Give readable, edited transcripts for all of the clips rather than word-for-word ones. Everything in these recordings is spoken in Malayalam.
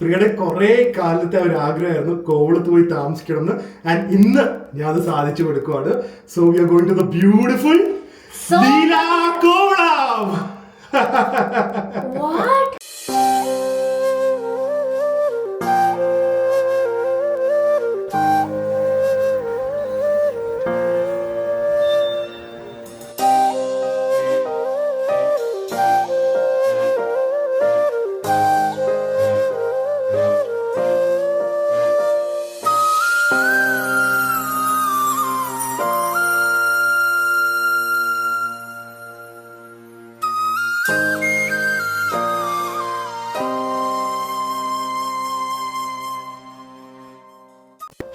പ്രിയയുടെ കുറെ കാലത്തെ ഒരു ആഗ്രഹമായിരുന്നു കോവളത്ത് പോയി താമസിക്കണം എന്ന്. ആൻഡ് ഇന്ന് ഞാൻ അത് സാധിച്ചു കൊടുക്കുവാണ്. So we are going to the beautiful Leela Kovalam.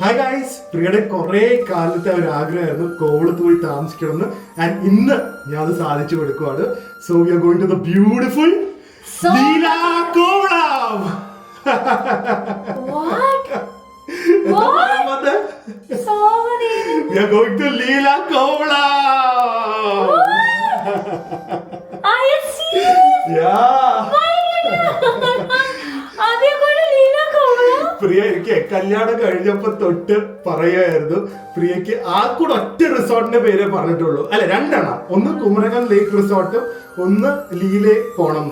Hi guys, പ്രിയയുടെ കുറെ കാലത്തെ ഒരു ആഗ്രഹമായിരുന്നു കോവളത്ത് പോയി താമസിക്കണം എന്ന്. ആൻഡ് ഇന്ന് ഞാൻ അത് സാധിച്ചു കൊടുക്കുവാണ്. So we are going to the beautiful Leela Kovalam. We are going to Leela Kovalam. Are you serious? Yeah. പ്രിയ എനിക്ക് കല്യാണം കഴിഞ്ഞപ്പോ തൊട്ട് പറയായിരുന്നു, പ്രിയക്ക് ആ കൂടെ ഒറ്റ റിസോർട്ടിന്റെ പേര് പറഞ്ഞിട്ടുള്ളൂ. അല്ല, രണ്ടെണ്ണം. ഒന്ന് കുമരകം ലേക്ക് റിസോർട്ടും ഒന്ന് ലീലെ പോണം.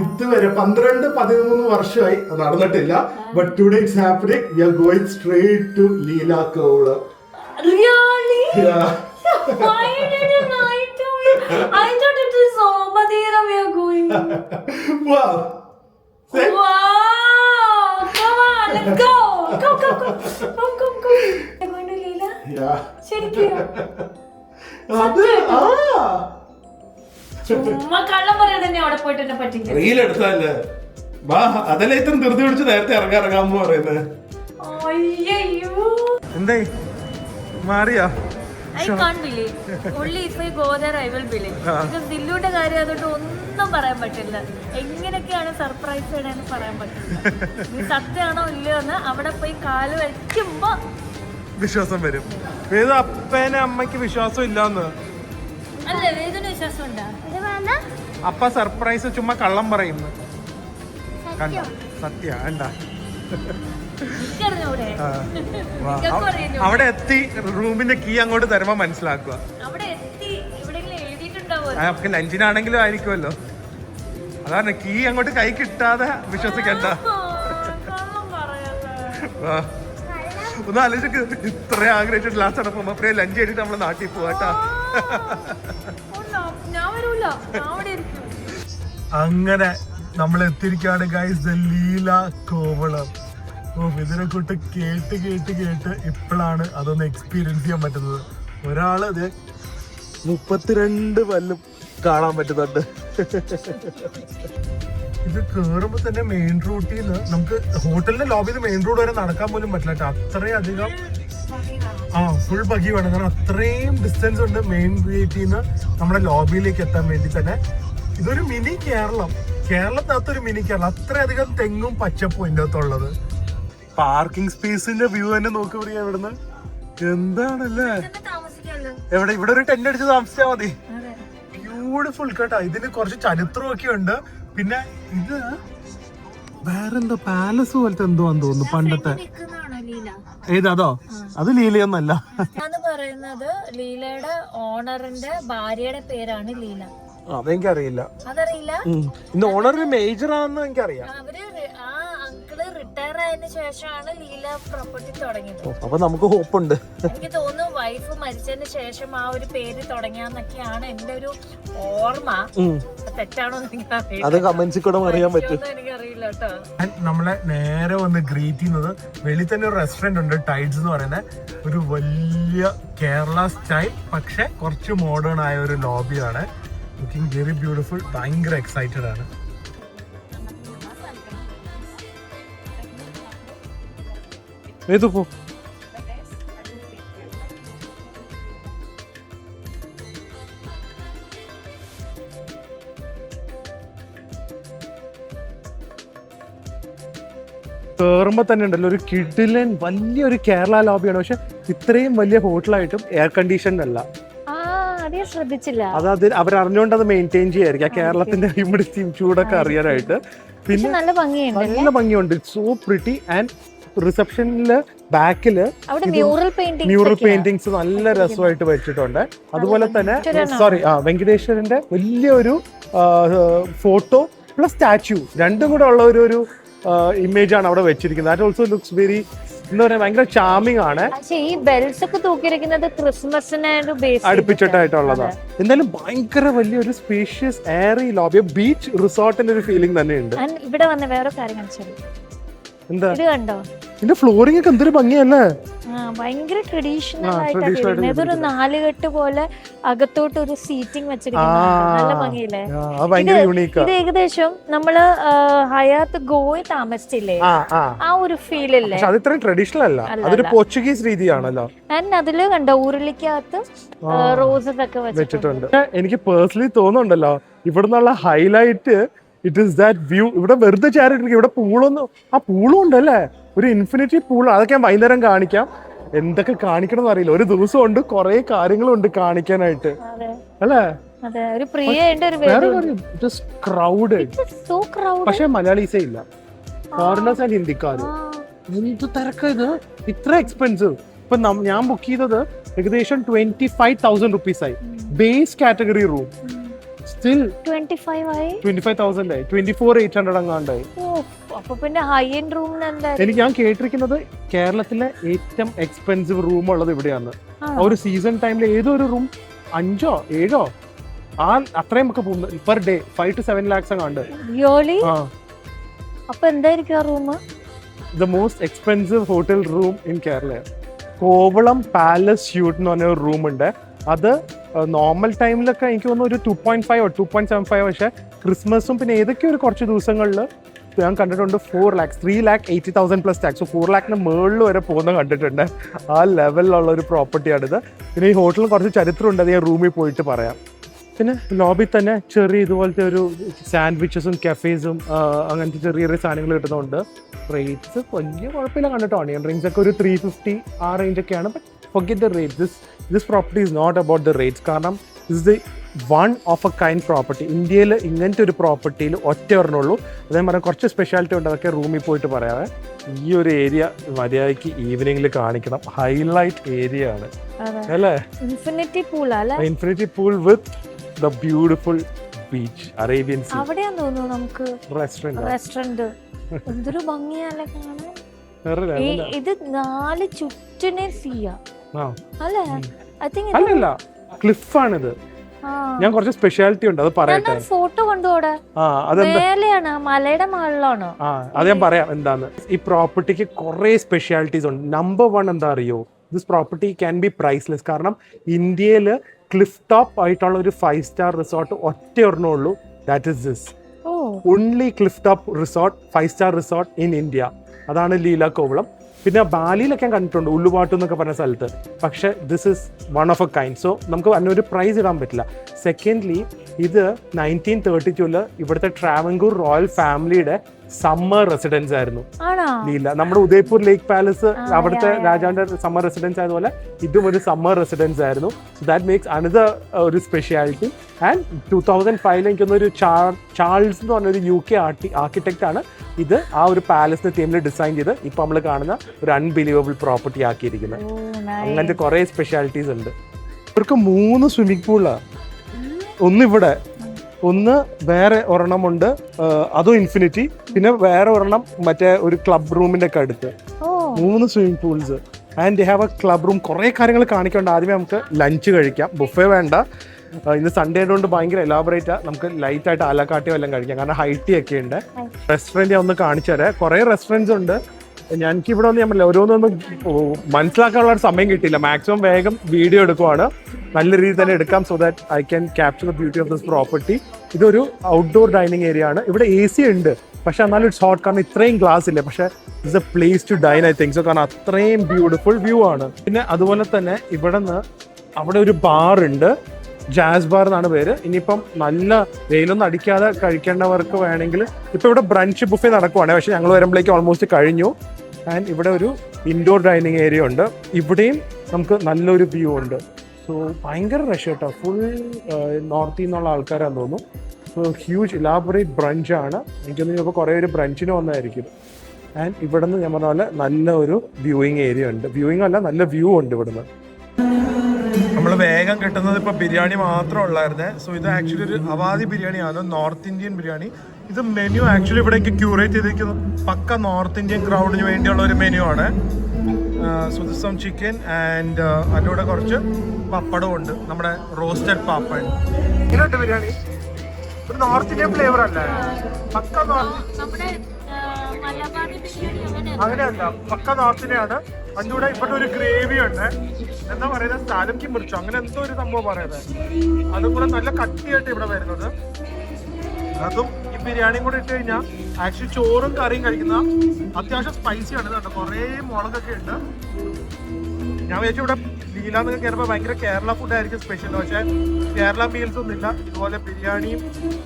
ഇതുവരെ 12-13 വർഷമായി നടന്നിട്ടില്ല. But today it's happening. We are going straight to Leela Kovalam. Really? Yeah. Why didn't I tell you? I thought it was Somadira we are going. Wow. Say. Wow! Come on, let's go! Come. We're going to Leela? Yeah. ശരിക്കും? അത് ചുമ്മാ കള്ളം പറയാതെ തന്നെ അവിടെ പോയിട്ട് എന്നെ പറ്റിക്കും. റീൽ എടുത്തല്ലേ? വാ, അതല്ലേ ഇത്ര ധൃതി പിടിച്ച് നേരത്തെ ഇറങ്ങാമെന്ന് പറയുന്നത്. അയ്യോ. എന്തായി മാറിയാ? I can't believe. Only if I go there I will believe. Because ദില്ലുവിന്റെ കാര്യം അതുകൊണ്ട് ഒന്നും പറയാൻ പറ്റില്ല. എങ്ങനെയൊക്കെയാണ് സർപ്രൈസ് ഇടാന്ന് പറയാൻ പറ്റില്ല. നീ സത്യമാണോ ഇല്ലയോ എന്ന് അവിടെ പോയി കാല് വയ്ക്കുമ്പോ വിശ്വാസം വരും. വേദ അപ്പനെ അമ്മയ്ക്ക് വിശ്വാസം ഇല്ലാന്ന്. അല്ല, വേദന വിശ്വാസം ഉണ്ടാ? അപ്പ സർപ്രൈസ് ചുമ്മാ കള്ളം പറയുന്നു. സത്യ എന്താ? അവിടെ എത്തി റൂമിന്റെ കീ അങ്ങോട്ട് തരുമ്പോ മനസ്സിലാക്കുക. നമുക്ക് ലഞ്ചിനാണെങ്കിലും ആയിരിക്കുമല്ലോ. അതാണ് കീ അങ്ങോട്ട് കൈ കിട്ടാതെ വിശ്വസിക്കണ്ട. ഒന്ന് ആലോചിക്ക്, ഇത്ര ആഗ്രഹിച്ചിട്ട് ലാസ്റ്റ് അടപ്പം അപ്പഴേ ലഞ്ച് കഴിഞ്ഞിട്ട് നമ്മള് നാട്ടിൽ പോവാട്ടാ. അങ്ങനെ നമ്മൾ എത്തിയിരിക്കുകയാണ് ഗൈസ്, ലീല കോവളം. ഇതിനെ കൂട്ട് കേട്ട് ഇപ്പോഴാണ് അതൊന്ന് എക്സ്പീരിയൻസ് ചെയ്യാൻ പറ്റുന്നത്. ഒരാള് അത് 32 പല്ലും കാണാൻ പറ്റുന്നുണ്ട്. ഇത് കേറുമ്പോ തന്നെ മെയിൻ റൂട്ടിൽ നിന്ന് നമുക്ക് ഹോട്ടലിന്റെ ലോബിന്ന് മെയിൻ റോഡ് വരെ നടക്കാൻ പോലും പറ്റില്ല. അത്രയും അധികം ഫുൾ ബഗി വേണം. കാരണം അത്രയും ഡിസ്റ്റൻസ് ഉണ്ട് മെയിൻ ഗേറ്റിൽ നിന്ന് നമ്മുടെ ലോബിയിലേക്ക് എത്താൻ വേണ്ടി തന്നെ. ഇതൊരു മിനി കേരളത്തിനകത്തൊരു മിനി കേരളം. അത്രയധികം തെങ്ങും പച്ചപ്പും ഇതിൻ്റെ അകത്തുള്ളത്. പാർക്കിംഗ് സ്പേസിന്റെ വ്യൂ തന്നെ നോക്കി പറയാ ഇവിടുന്ന്. എന്താണല്ലേ, എവിടെ ഇവിടെ ഒരു ടെന്റ് അടിച്ച് താമസിച്ചാ മതി. ബ്യൂട്ടിഫുൾ കേട്ടോ. ഇതിന് കുറച്ച് ചരിത്രമൊക്കെ ഉണ്ട്. പിന്നെ ഇത് വേറെന്തോ പാലസ് പോലത്തെ എന്തോ ആണെന്ന് തോന്നുന്നു പണ്ടത്തെ. ഏതോ? അത് ലീലയൊന്നല്ല. പറയുന്നത് ലീലയുടെ ഓണറിന്റെ ഭാര്യയുടെ പേരാണ് ലീല. അതെനിക്കറിയില്ല. അതറിയില്ല. ഇന്ന് ഓണർ മേജർ ആണെന്ന് എനിക്കറിയാം. അവര് ആ അങ്കിള് റിട്ടയർ ആയതിനു ശേഷമാണ് ലീല പ്രോപ്പർട്ടി തുടങ്ങിയത്. അപ്പൊ നമുക്ക് ഹോപ്പുണ്ട്. എനിക്ക് തോന്നുന്നു വൈഫ് മരിച്ചതിന് ശേഷം ആ ഒരു പേര് തുടങ്ങിയാന്നൊക്കെയാണ് എന്റെ ഒരു ഓർമ്മ. തെറ്റാണോ അത് കമന്റ്സിൽ കൂടെ അറിയാൻ പറ്റും. എനിക്കറിയില്ല കേട്ടോ. നമ്മളെ നേരെ വന്ന് ഗ്രീറ്റ് ചെയ്യുന്നത് വെളി തന്നെ ഒരു റെസ്റ്റോറന്റ് ഉണ്ട്, ടൈഡ്സ് എന്ന് പറയുന്ന ഒരു വലിയ കേരള സ്റ്റൈൽ പക്ഷെ കുറച്ച് മോഡേൺ ആയ ഒരു ലോബിയാണ്. Looking very beautiful. ഭയങ്കര എക്സൈറ്റഡ് ആണ്. കേറുമ്പോ തന്നെ ഉണ്ടല്ലോ ഒരു കിഡിലൻ വലിയൊരു കേരള ലോബിയാണ്. പക്ഷെ ഇത്രയും വലിയ ഹോട്ടലായിട്ടും എയർ കണ്ടീഷൻഡ് അല്ല. ആദ്യം ശ്രദ്ധിച്ചില്ല. അത് അവരറിഞ്ഞുകൊണ്ട് അത് മെയിൻറ്റെയിൻ ചെയ്യായിരിക്കും, കേരളത്തിന്റെ ഹ്യൂമിഡിറ്റിയും ചൂടൊക്കെ അറിയാനായിട്ട്. പിന്നെ നല്ല ഭംഗിയുണ്ട്, നല്ല ഭംഗിയുണ്ട്. So pretty. ആൻഡ് റിസപ്ഷനില് ബാക്കില് മ്യൂറൽ പെയിന്റിങ്സ് നല്ല രസമായിട്ട് വെച്ചിട്ടുണ്ട്. അതുപോലെ തന്നെ വെങ്കടേശ്വരന്റെ വലിയൊരു ഫോട്ടോ പ്ലസ് സ്റ്റാച്യു രണ്ടും കൂടെ ഉള്ള ഒരു ഇമേജ് ആണ് അവിടെ വെച്ചിരിക്കുന്നത്. ദാറ്റ് ഓൾസോ ലുക്സ് വെരി എന്താ പറയാ, ഭയങ്കര ചാമിങ് ആണ്. ഈ ബെൽസ് ഒക്കെ തൂക്കിയിരിക്കുന്നത് ക്രിസ്മസിനെ അടുപ്പിച്ചിട്ടായിട്ടുള്ളതാണ്. എന്തായാലും ഭയങ്കര വലിയൊരു സ്പേഷ്യസ് എയറി ലോബി, ബീച്ച് റിസോർട്ടിന്റെ ഒരു ഫീലിംഗ് തന്നെയുണ്ട്. ഇവിടെ വന്ന വേറെ കാര്യം എന്താ ഇത് കണ്ടോ, ഇതിന്റെ ഫ്ലോറിംഗ് ഒക്കെ എന്തൊരു ഭംഗിയല്ലേ, ഭയങ്കര ട്രഡീഷണൽ ആയിട്ടാണ്. ഇതൊരു നാലുകെട്ട് പോലെ അകത്തോട്ട് ഒരു സീറ്റിംഗ് വെച്ചിരിക്കുന്നത്, നല്ല ഭംഗിയില്ലേ. ഇത് ഏകദേശം നമ്മള് ഹയാത്ത് ഗോവയിൽ താമസിച്ചില്ലേ, ആ ഒരു ഫീൽ ഇല്ലേ. അത് ഇത്രയും ട്രഡീഷണൽ അല്ല, അതൊരു പോർച്ചുഗീസ് രീതിയാണല്ലോ. അതില് കണ്ടോ ഉരുളിക്കകത്ത് റോസസ് ഒക്കെ വെച്ചിട്ടുണ്ട്. എനിക്ക് പേഴ്സണലി തോന്നുന്നുണ്ടല്ലോ, ഇവിടുന്നുള്ള highlight it is that view. ഇവിടെ വെറുതെ ചേരിട്ടിരിക്കും, ഇവിടെ പൂളൊന്നും, ആ പൂളും ഉണ്ടല്ലേ, ഒരു ഇൻഫിനിറ്റി പൂൾ. അതൊക്കെ ഞാൻ വൈകുന്നേരം കാണിക്കാം. എന്തൊക്കെ കാണിക്കണം എന്ന് അറിയില്ല, ഒരു ദിവസം ഉണ്ട്, കുറെ കാര്യങ്ങളുണ്ട് കാണിക്കാനായിട്ട് അല്ലേ. പക്ഷെ മലയാളീസേ ഇല്ല, ഫോറിനേഴ്സ് ആൻഡ് ഹിന്ദിക്കാര്. എന്ത് തിരക്കാ ഇത്, ഇത്ര എക്സ്പെൻസീവ്. ഇപ്പൊ ഞാൻ ബുക്ക് ചെയ്തത് ഏകദേശം 25,000 rupees ആയി, ബേസ് കാറ്റഗറി റൂം. Still 25,000 ആയി, 24,800 അങ്ങാണ്ടായി. എനിക്ക് ഞാൻ കേട്ടിരിക്കുന്നത് കേരളത്തിലെ ഏറ്റവും എക്സ്പെൻസീവ് റൂം ഉള്ളത് ഇവിടെയാണ്. ഒരു സീസൺ ടൈമിൽ ഏതോ ഒരു റൂം 5 or 7 അത്രയും ഒക്കെ പോകുന്നത് പെർ ഡേ 5 to 7 lakhs അങ്ങാണ്ട്. The most expensive hotel room in Kerala. Kovalam palace suite എന്ന് പറഞ്ഞ ഒരു റൂം ഉണ്ട്. അത് നോർമൽ ടൈമിലൊക്കെ എനിക്ക് തോന്നുന്നു ഒരു 2.5 or 2.75, പക്ഷെ ക്രിസ്മസും പിന്നെ ഏതൊക്കെ ഒരു കുറച്ച് ദിവസങ്ങളിൽ ഞാൻ കണ്ടിട്ടുണ്ട് 4 lakhs, 3,80,000 plus tax. 4 lakhന് മുകളിൽ വരെ പോകുന്ന കണ്ടിട്ടുണ്ട്. ആ ലെവലിലുള്ള ഒരു പ്രോപ്പർട്ടിയാണിത്. പിന്നെ ഈ ഹോട്ടലിൽ കുറച്ച് ചരിത്രമുണ്ട്, അത് ഞാൻ റൂമിൽ പോയിട്ട് പറയാം. പിന്നെ ലോബി തന്നെ ചെറിയ ഇതുപോലത്തെ ഒരു സാൻഡ്വിച്ചസും കഫേസും അങ്ങനത്തെ ചെറിയ ചെറിയ സാധനങ്ങൾ കിട്ടുന്നുണ്ട്. റേറ്റ്സ് വലിയ കുഴപ്പമില്ല കണ്ടിട്ടോ. ഓണിയൻ റിങ്സ് ഒക്കെ ഒരു 350 ആ റേഞ്ചൊക്കെയാണ്. But forget the rates. This property is not about the rates. കാരണം this is the one of a kind property. ഇന്ത്യയിൽ ഇങ്ങനത്തെ ഒരു പ്രോപ്പർട്ടിയിൽ ഒറ്റ ഒരെണ്ണുള്ളൂ. അതേ പറഞ്ഞാൽ കുറച്ച് സ്പെഷ്യാലിറ്റി ഉണ്ട്, അതൊക്കെ റൂമിൽ പോയിട്ട് പറയാവേ. ഈ ഒരു ഏരിയ മര്യാദയ്ക്ക് ഈവനിങ്ങിൽ കാണിക്കണം, ഹൈലൈറ്റ് ഏരിയ ആണ് അല്ലേ. Infinity pool with the beautiful beach, Arabian sea. അവിടെയാന്ന് തോന്നുന്നു നമുക്ക് റെസ്റ്റോറന്റ്. എന്തൊരു ഭംഗിയല്ലേ കാണാൻ. ഇത് 4 ചുറ്റിനെ സീയാ അല്ലേ. അല്ലല്ല, ക്ലിഫാണിത്. ഞാൻ കുറച്ച് സ്പെഷ്യാലിറ്റി ഉണ്ട്, അത് പറയട്ടെ. ഫോട്ടോ കൊണ്ടുപോടെ, മലയുടെ മുകളിലാണോ? അത് ഞാൻ പറയാം എന്താന്ന്. ഈ പ്രോപ്പർട്ടിക്ക് കുറെ സ്പെഷ്യാലിറ്റീസ് ഉണ്ട്. നമ്പർ 1 എന്താ അറിയോ, this property can be priceless. കാരണം ഇന്ത്യയിൽ ക്ലിഫ് ടോപ്പ് ആയിട്ടുള്ള ഒരു 5 star റിസോർട്ട് ഒറ്റ ഒരെണ്ണേ ഉള്ളൂ. That is this only cliff top resort, 5 star resort in India. അതാണ് ലീല കോവളം. പിന്നെ ബാലിയിലൊക്കെ ഞാൻ കണ്ടിട്ടുണ്ട്, ഉള്ളുപാട്ട് എന്നൊക്കെ പറഞ്ഞ സ്ഥലത്ത്. പക്ഷേ this is one of A kind. So നമുക്ക് അതിനൊരു പ്രൈസ് ഇടാൻ പറ്റില്ല. സെക്കൻഡ്ലി, ഇത് 1932 ഇവിടുത്തെ ട്രാവൻകൂർ റോയൽ ഫാമിലിയുടെ സമ്മർ റെസിഡൻസ് ആയിരുന്നു ലീല. നമ്മുടെ ഉദയ്പൂർ ലേക്ക് പാലസ് അവിടുത്തെ രാജാവിന്റെ സമ്മർ റെസിഡൻസ് ആയതുപോലെ ഇതും ഒരു സമ്മർ റെസിഡൻസ് ആയിരുന്നു. സോ ദാറ്റ് മേക്സ് അനദർ ഒരു സ്പെഷ്യാലിറ്റി. ആൻഡ് 2005 എനിക്കൊന്നൊരു ചാൾസ് എന്ന് പറഞ്ഞൊരു UK ആർക്കിടെക്റ്റ് ആണ് ഇത് ആ ഒരു പാലസിന്റെ തീമിൽ ഡിസൈൻ ചെയ്ത് ഇപ്പൊ നമ്മൾ കാണുന്ന ഒരു അൺബിലീവബിൾ പ്രോപ്പർട്ടി ആക്കിയിരിക്കുന്നത്. അങ്ങനത്തെ കുറെ സ്പെഷ്യാലിറ്റീസ് ഉണ്ട്. ഇവർക്ക് 3 സ്വിമ്മിംഗ് പൂളാണ്. ഒന്നിവിടെ, ഒന്ന് വേറെ ഒരെണ്ണമുണ്ട്, അതും ഇൻഫിനിറ്റി. പിന്നെ വേറെ ഒരെണ്ണം മറ്റേ ഒരു ക്ലബ് റൂമിന്റെ ഒക്കെ അടുത്ത്. 3 swimming pools and they have A club room. കുറെ കാര്യങ്ങൾ കാണിക്കണ്ട. ആദ്യമേ നമുക്ക് ലഞ്ച് കഴിക്കാം, ബുഫേ വേണ്ട. ഇന്ന് സൺഡേ ആയതുകൊണ്ട് ഭയങ്കര എലാബറേറ്റ്. നമുക്ക് ലൈറ്റ് ആയിട്ട് ആലക്കാട്ടിയോ എല്ലാം കഴിക്കാം, കാരണം ഹൈറ്റി ഒക്കെ ഉണ്ട്. റെസ്റ്റോറൻറ്റ് ഞാൻ ഒന്ന് കാണിച്ചു തരാം. കുറെ റെസ്റ്റോറൻറ്റ്സ് ഉണ്ട്. എനിക്ക് ഇവിടെ ഒന്ന് ഞാൻ പറഞ്ഞില്ല, ഓരോന്നൊന്നും മനസ്സിലാക്കാനുള്ള ഒരു സമയം കിട്ടിയില്ല. മാക്സിമം വേഗം വീഡിയോ എടുക്കുവാണ്, നല്ല രീതിയിൽ തന്നെ എടുക്കാം, so that I can capture the beauty of this property. ഇതൊരു ഔട്ട്ഡോർ ഡൈനിങ് ഏരിയ ആണ്. ഇവിടെ AC ഉണ്ട്, പക്ഷെ എന്നാലും ഇറ്റ്സ് ഹോട്ട്, കാരണം ഇത്രയും ഗ്ലാസ് ഇല്ല. പക്ഷെ it's a place to dine I think so, കാരണം അത്രയും ബ്യൂട്ടിഫുൾ വ്യൂ ആണ്. പിന്നെ അതുപോലെ തന്നെ ഇവിടെ നിന്ന് അവിടെ ഒരു ബാർ ഉണ്ട്, ജാസ് ബാർ എന്നാണ് പേര്. ഇനിയിപ്പം നല്ല വെയിലൊന്നും അടിക്കാതെ കഴിക്കേണ്ടവർക്ക് വേണമെങ്കിൽ ഇപ്പൊ ഇവിടെ ബ്രഞ്ച് ബുഫേ നടക്കുവാണ്, പക്ഷെ ഞങ്ങൾ വരുമ്പോഴേക്കും ഓൾമോസ്റ്റ് കഴിഞ്ഞു. ആൻഡ് ഇവിടെ ഒരു ഇൻഡോർ ഡൈനിങ് ഏരിയ ഉണ്ട്. ഇവിടെയും നമുക്ക് നല്ലൊരു വ്യൂ ഉണ്ട്. സോ ഭയങ്കര റഷ് കേട്ടോ, ഫുൾ നോർത്തിൽ നിന്നുള്ള ആൾക്കാരാന്ന് തോന്നുന്നു. സോ ഹ്യൂജ് ഇലാബറേറ്റ് ബ്രഞ്ചാണ്. എനിക്കൊന്ന് ചിലപ്പോൾ കുറേ ഒരു ബ്രഞ്ചിന് വന്നതായിരിക്കും. ആൻഡ് ഇവിടെ നിന്ന് ഞാൻ പറഞ്ഞ പോലെ നല്ല ഒരു വ്യൂയിങ് ഏരിയ ഉണ്ട്. വ്യൂയിങ് അല്ല, നല്ല വ്യൂ ഉണ്ട് ഇവിടുന്ന്. നമ്മൾ വേഗം കിട്ടുന്നത് ഇപ്പോൾ ബിരിയാണി മാത്രമേ ഉള്ളായിരുന്നേ. സോ ഇത് ആക്ച്വലി ഒരു അവാദി ബിരിയാണിയാണ്, നോർത്ത് ഇന്ത്യൻ ബിരിയാണി. ഇത് മെനു ആക്ച്വലി ഇവിടേക്ക് ക്യൂറേറ്റ് ചെയ്തിരിക്കുന്നത് പക്ക നോർത്ത് ഇന്ത്യൻ ക്രൗഡിന് വേണ്ടിയുള്ള ഒരു മെനു ആണ്. So this some chicken and അതിൻ്റെ കൂടെ കുറച്ച് പപ്പടവും ഉണ്ട്, നമ്മുടെ റോസ്റ്റഡ് പാപ്പഡ്. ഇങ്ങനെയുണ്ട് ബിരിയാണി. ഒരു നോർത്ത് ഇന്ത്യൻ ഫ്ലേവർ അല്ലേ, പക്ക നോർത്ത്. അങ്ങനെയല്ല, പക്ക നോർത്ത് ഇന്ത്യൻ ആണ്. അതിൻ്റെ കൂടെ ഇവിടെ ഒരു ഗ്രേവി ഉണ്ട്, എന്താ പറയുന്നത്, സ്ഥലംക്ക് മുറിച്ചോ അങ്ങനെ എന്തോ ഒരു സംഭവം പറയുന്നത്. അതും കൂടെ നല്ല കട്ടിയായിട്ട് ഇവിടെ വരുന്നത്. അതും ഈ ബിരിയാണിയും കൂടെ ഇട്ട് കഴിഞ്ഞാൽ ആക്ച്വലി ചോറും കറിയും കഴിക്കുന്ന അത്യാവശ്യം സ്പൈസി ആണ്. കേട്ടോ, കുറേ മുളകൊക്കെ ഉണ്ട്. ഞാൻ വിചാരിച്ചു ഇവിടെ ലീലാന്നൊക്കെ കയറുമ്പോൾ ഭയങ്കര കേരള ഫുഡായിരിക്കും സ്പെഷ്യൽ, പക്ഷേ കേരള മീൽസ് ഒന്നും ഇല്ല. ഇതുപോലെ ബിരിയാണിയും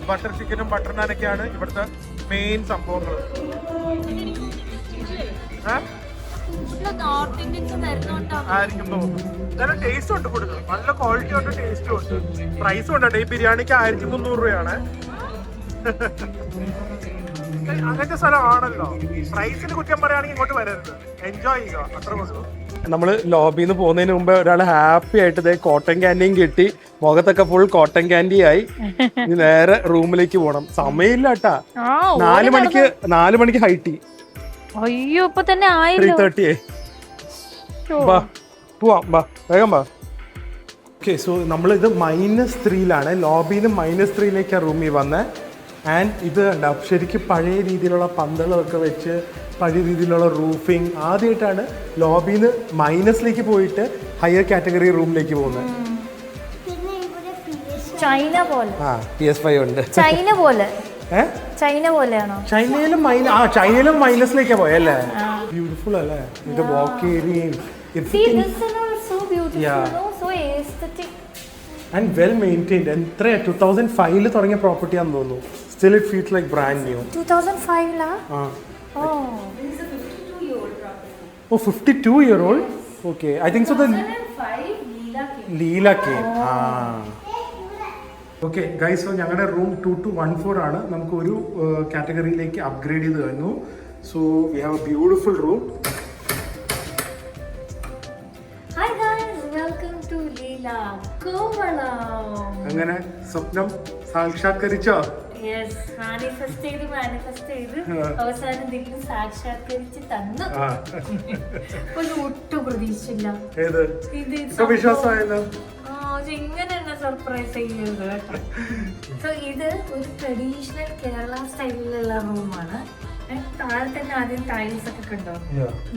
ബട്ടർ ചിക്കനും ബട്ടർ നാനൊക്കെയാണ് ഇവിടുത്തെ മെയിൻ സംഭവങ്ങൾ. ആയിരിക്കും തോന്നുന്നു. നല്ല ടേസ്റ്റ് ഉണ്ട് ഫുഡ്, നല്ല ക്വാളിറ്റി ഉണ്ട്, ടേസ്റ്റും ഉണ്ട്. പ്രൈസും ഉണ്ട്. ഈ ബിരിയാണിക്ക് 1300 രൂപയാണ്. അങ്ങനത്തെ സ്ഥലമാണല്ലോ, പ്രൈസിന് കുറ്റം പറയുകയാണെങ്കിൽ ഇങ്ങോട്ട് വരരുത്, എൻജോയ് ചെയ്യുക, അത്ര മതി. നമ്മൾ ലോബിയിൽ നിന്ന് പോകുന്നതിന് മുമ്പ് ഒരാൾ ഹാപ്പി ആയിട്ട് കോട്ടൺ ക്യാൻഡിയും കിട്ടി, മുഖത്തൊക്കെ ഫുൾ കോട്ടൺ ക്യാൻഡി ആയി. നേരെ റൂമിലേക്ക് പോകണം, സമയമില്ല കേട്ടാ. 4 മണിക്ക് ഹൈറ്റി. അയ്യോ, ഇപ്പൊ തന്നെ 3:30 ബാ പോവാം, ബാ വേഗം ബാ. ഓക്കെ, സോ നമ്മളിത് -3ലാണ്, ലോബിയിൽ നിന്ന് -3ലേക്കാണ് റൂമിൽ വന്നത്. ആൻഡ് ഇത് കണ്ട ശരിക്കും പഴയ രീതിയിലുള്ള പന്തളമൊക്കെ വെച്ച് പഴയ രീതിയിലുള്ള റൂഫിങ്. ആദ്യമായിട്ടാണ് ലോബിയിൽ നിന്ന് മൈനസിലേക്ക് പോയിട്ട് ഹയർ കാറ്റഗറി റൂമിലേക്ക് പോകുന്നത്. ചൈന പോലെ. PS5 ഉണ്ട്. ചൈന പോലെ. ചൈന പോലെയാണോ? ചൈനയിലും ചൈനയിലും മൈനസിലേക്കാ പോയല്ലേ. ബ്യൂട്ടിഫുൾ അല്ലേ, ഇത് വാക്ക് ഏരിയയും ആൻഡ് വെൽ മെയിൻറ്റൈൻഡ്. എത്ര 2005 തുടങ്ങിയ പ്രോപ്പർട്ടിയാന്ന് തോന്നുന്നു. Still it feels like brand new. 2005 Oh, 52-year-old. Okay, I think so. The Leela came. Okay guys, so ഞങ്ങളുടെ റൂം 2214 ആണ്. നമുക്ക് ഒരു കാറ്റഗറിയിലേക്ക് അപ്ഗ്രേഡ് ചെയ്ത് കഴിഞ്ഞു. So we have a beautiful room. Hi guys, welcome to Leela Kovalam. അങ്ങനെ സ്വപ്നം സാക്ഷാത്കരിച്ചോ? യെസ്, മാനിഫെസ്റ്റ് ചെയ്ത് അവസാനം ദില്ല് സാക്ഷാത്കരിച്ച് തന്നു. ഒട്ടും പ്രതീക്ഷിച്ചില്ല. ഇത് വിശ്വാസമായല്ലോ. ഇങ്ങനെ തന്നെ സർപ്രൈസ് ചെയ്യുന്നത് കേട്ടോ. സോ ഇത് ഒരു ട്രഡീഷണൽ കേരള സ്റ്റൈലിലുള്ള റൂമാണ്. താഴെ തന്നെ ആദ്യം ടൈൽസ് ഒക്കെ കണ്ടോ,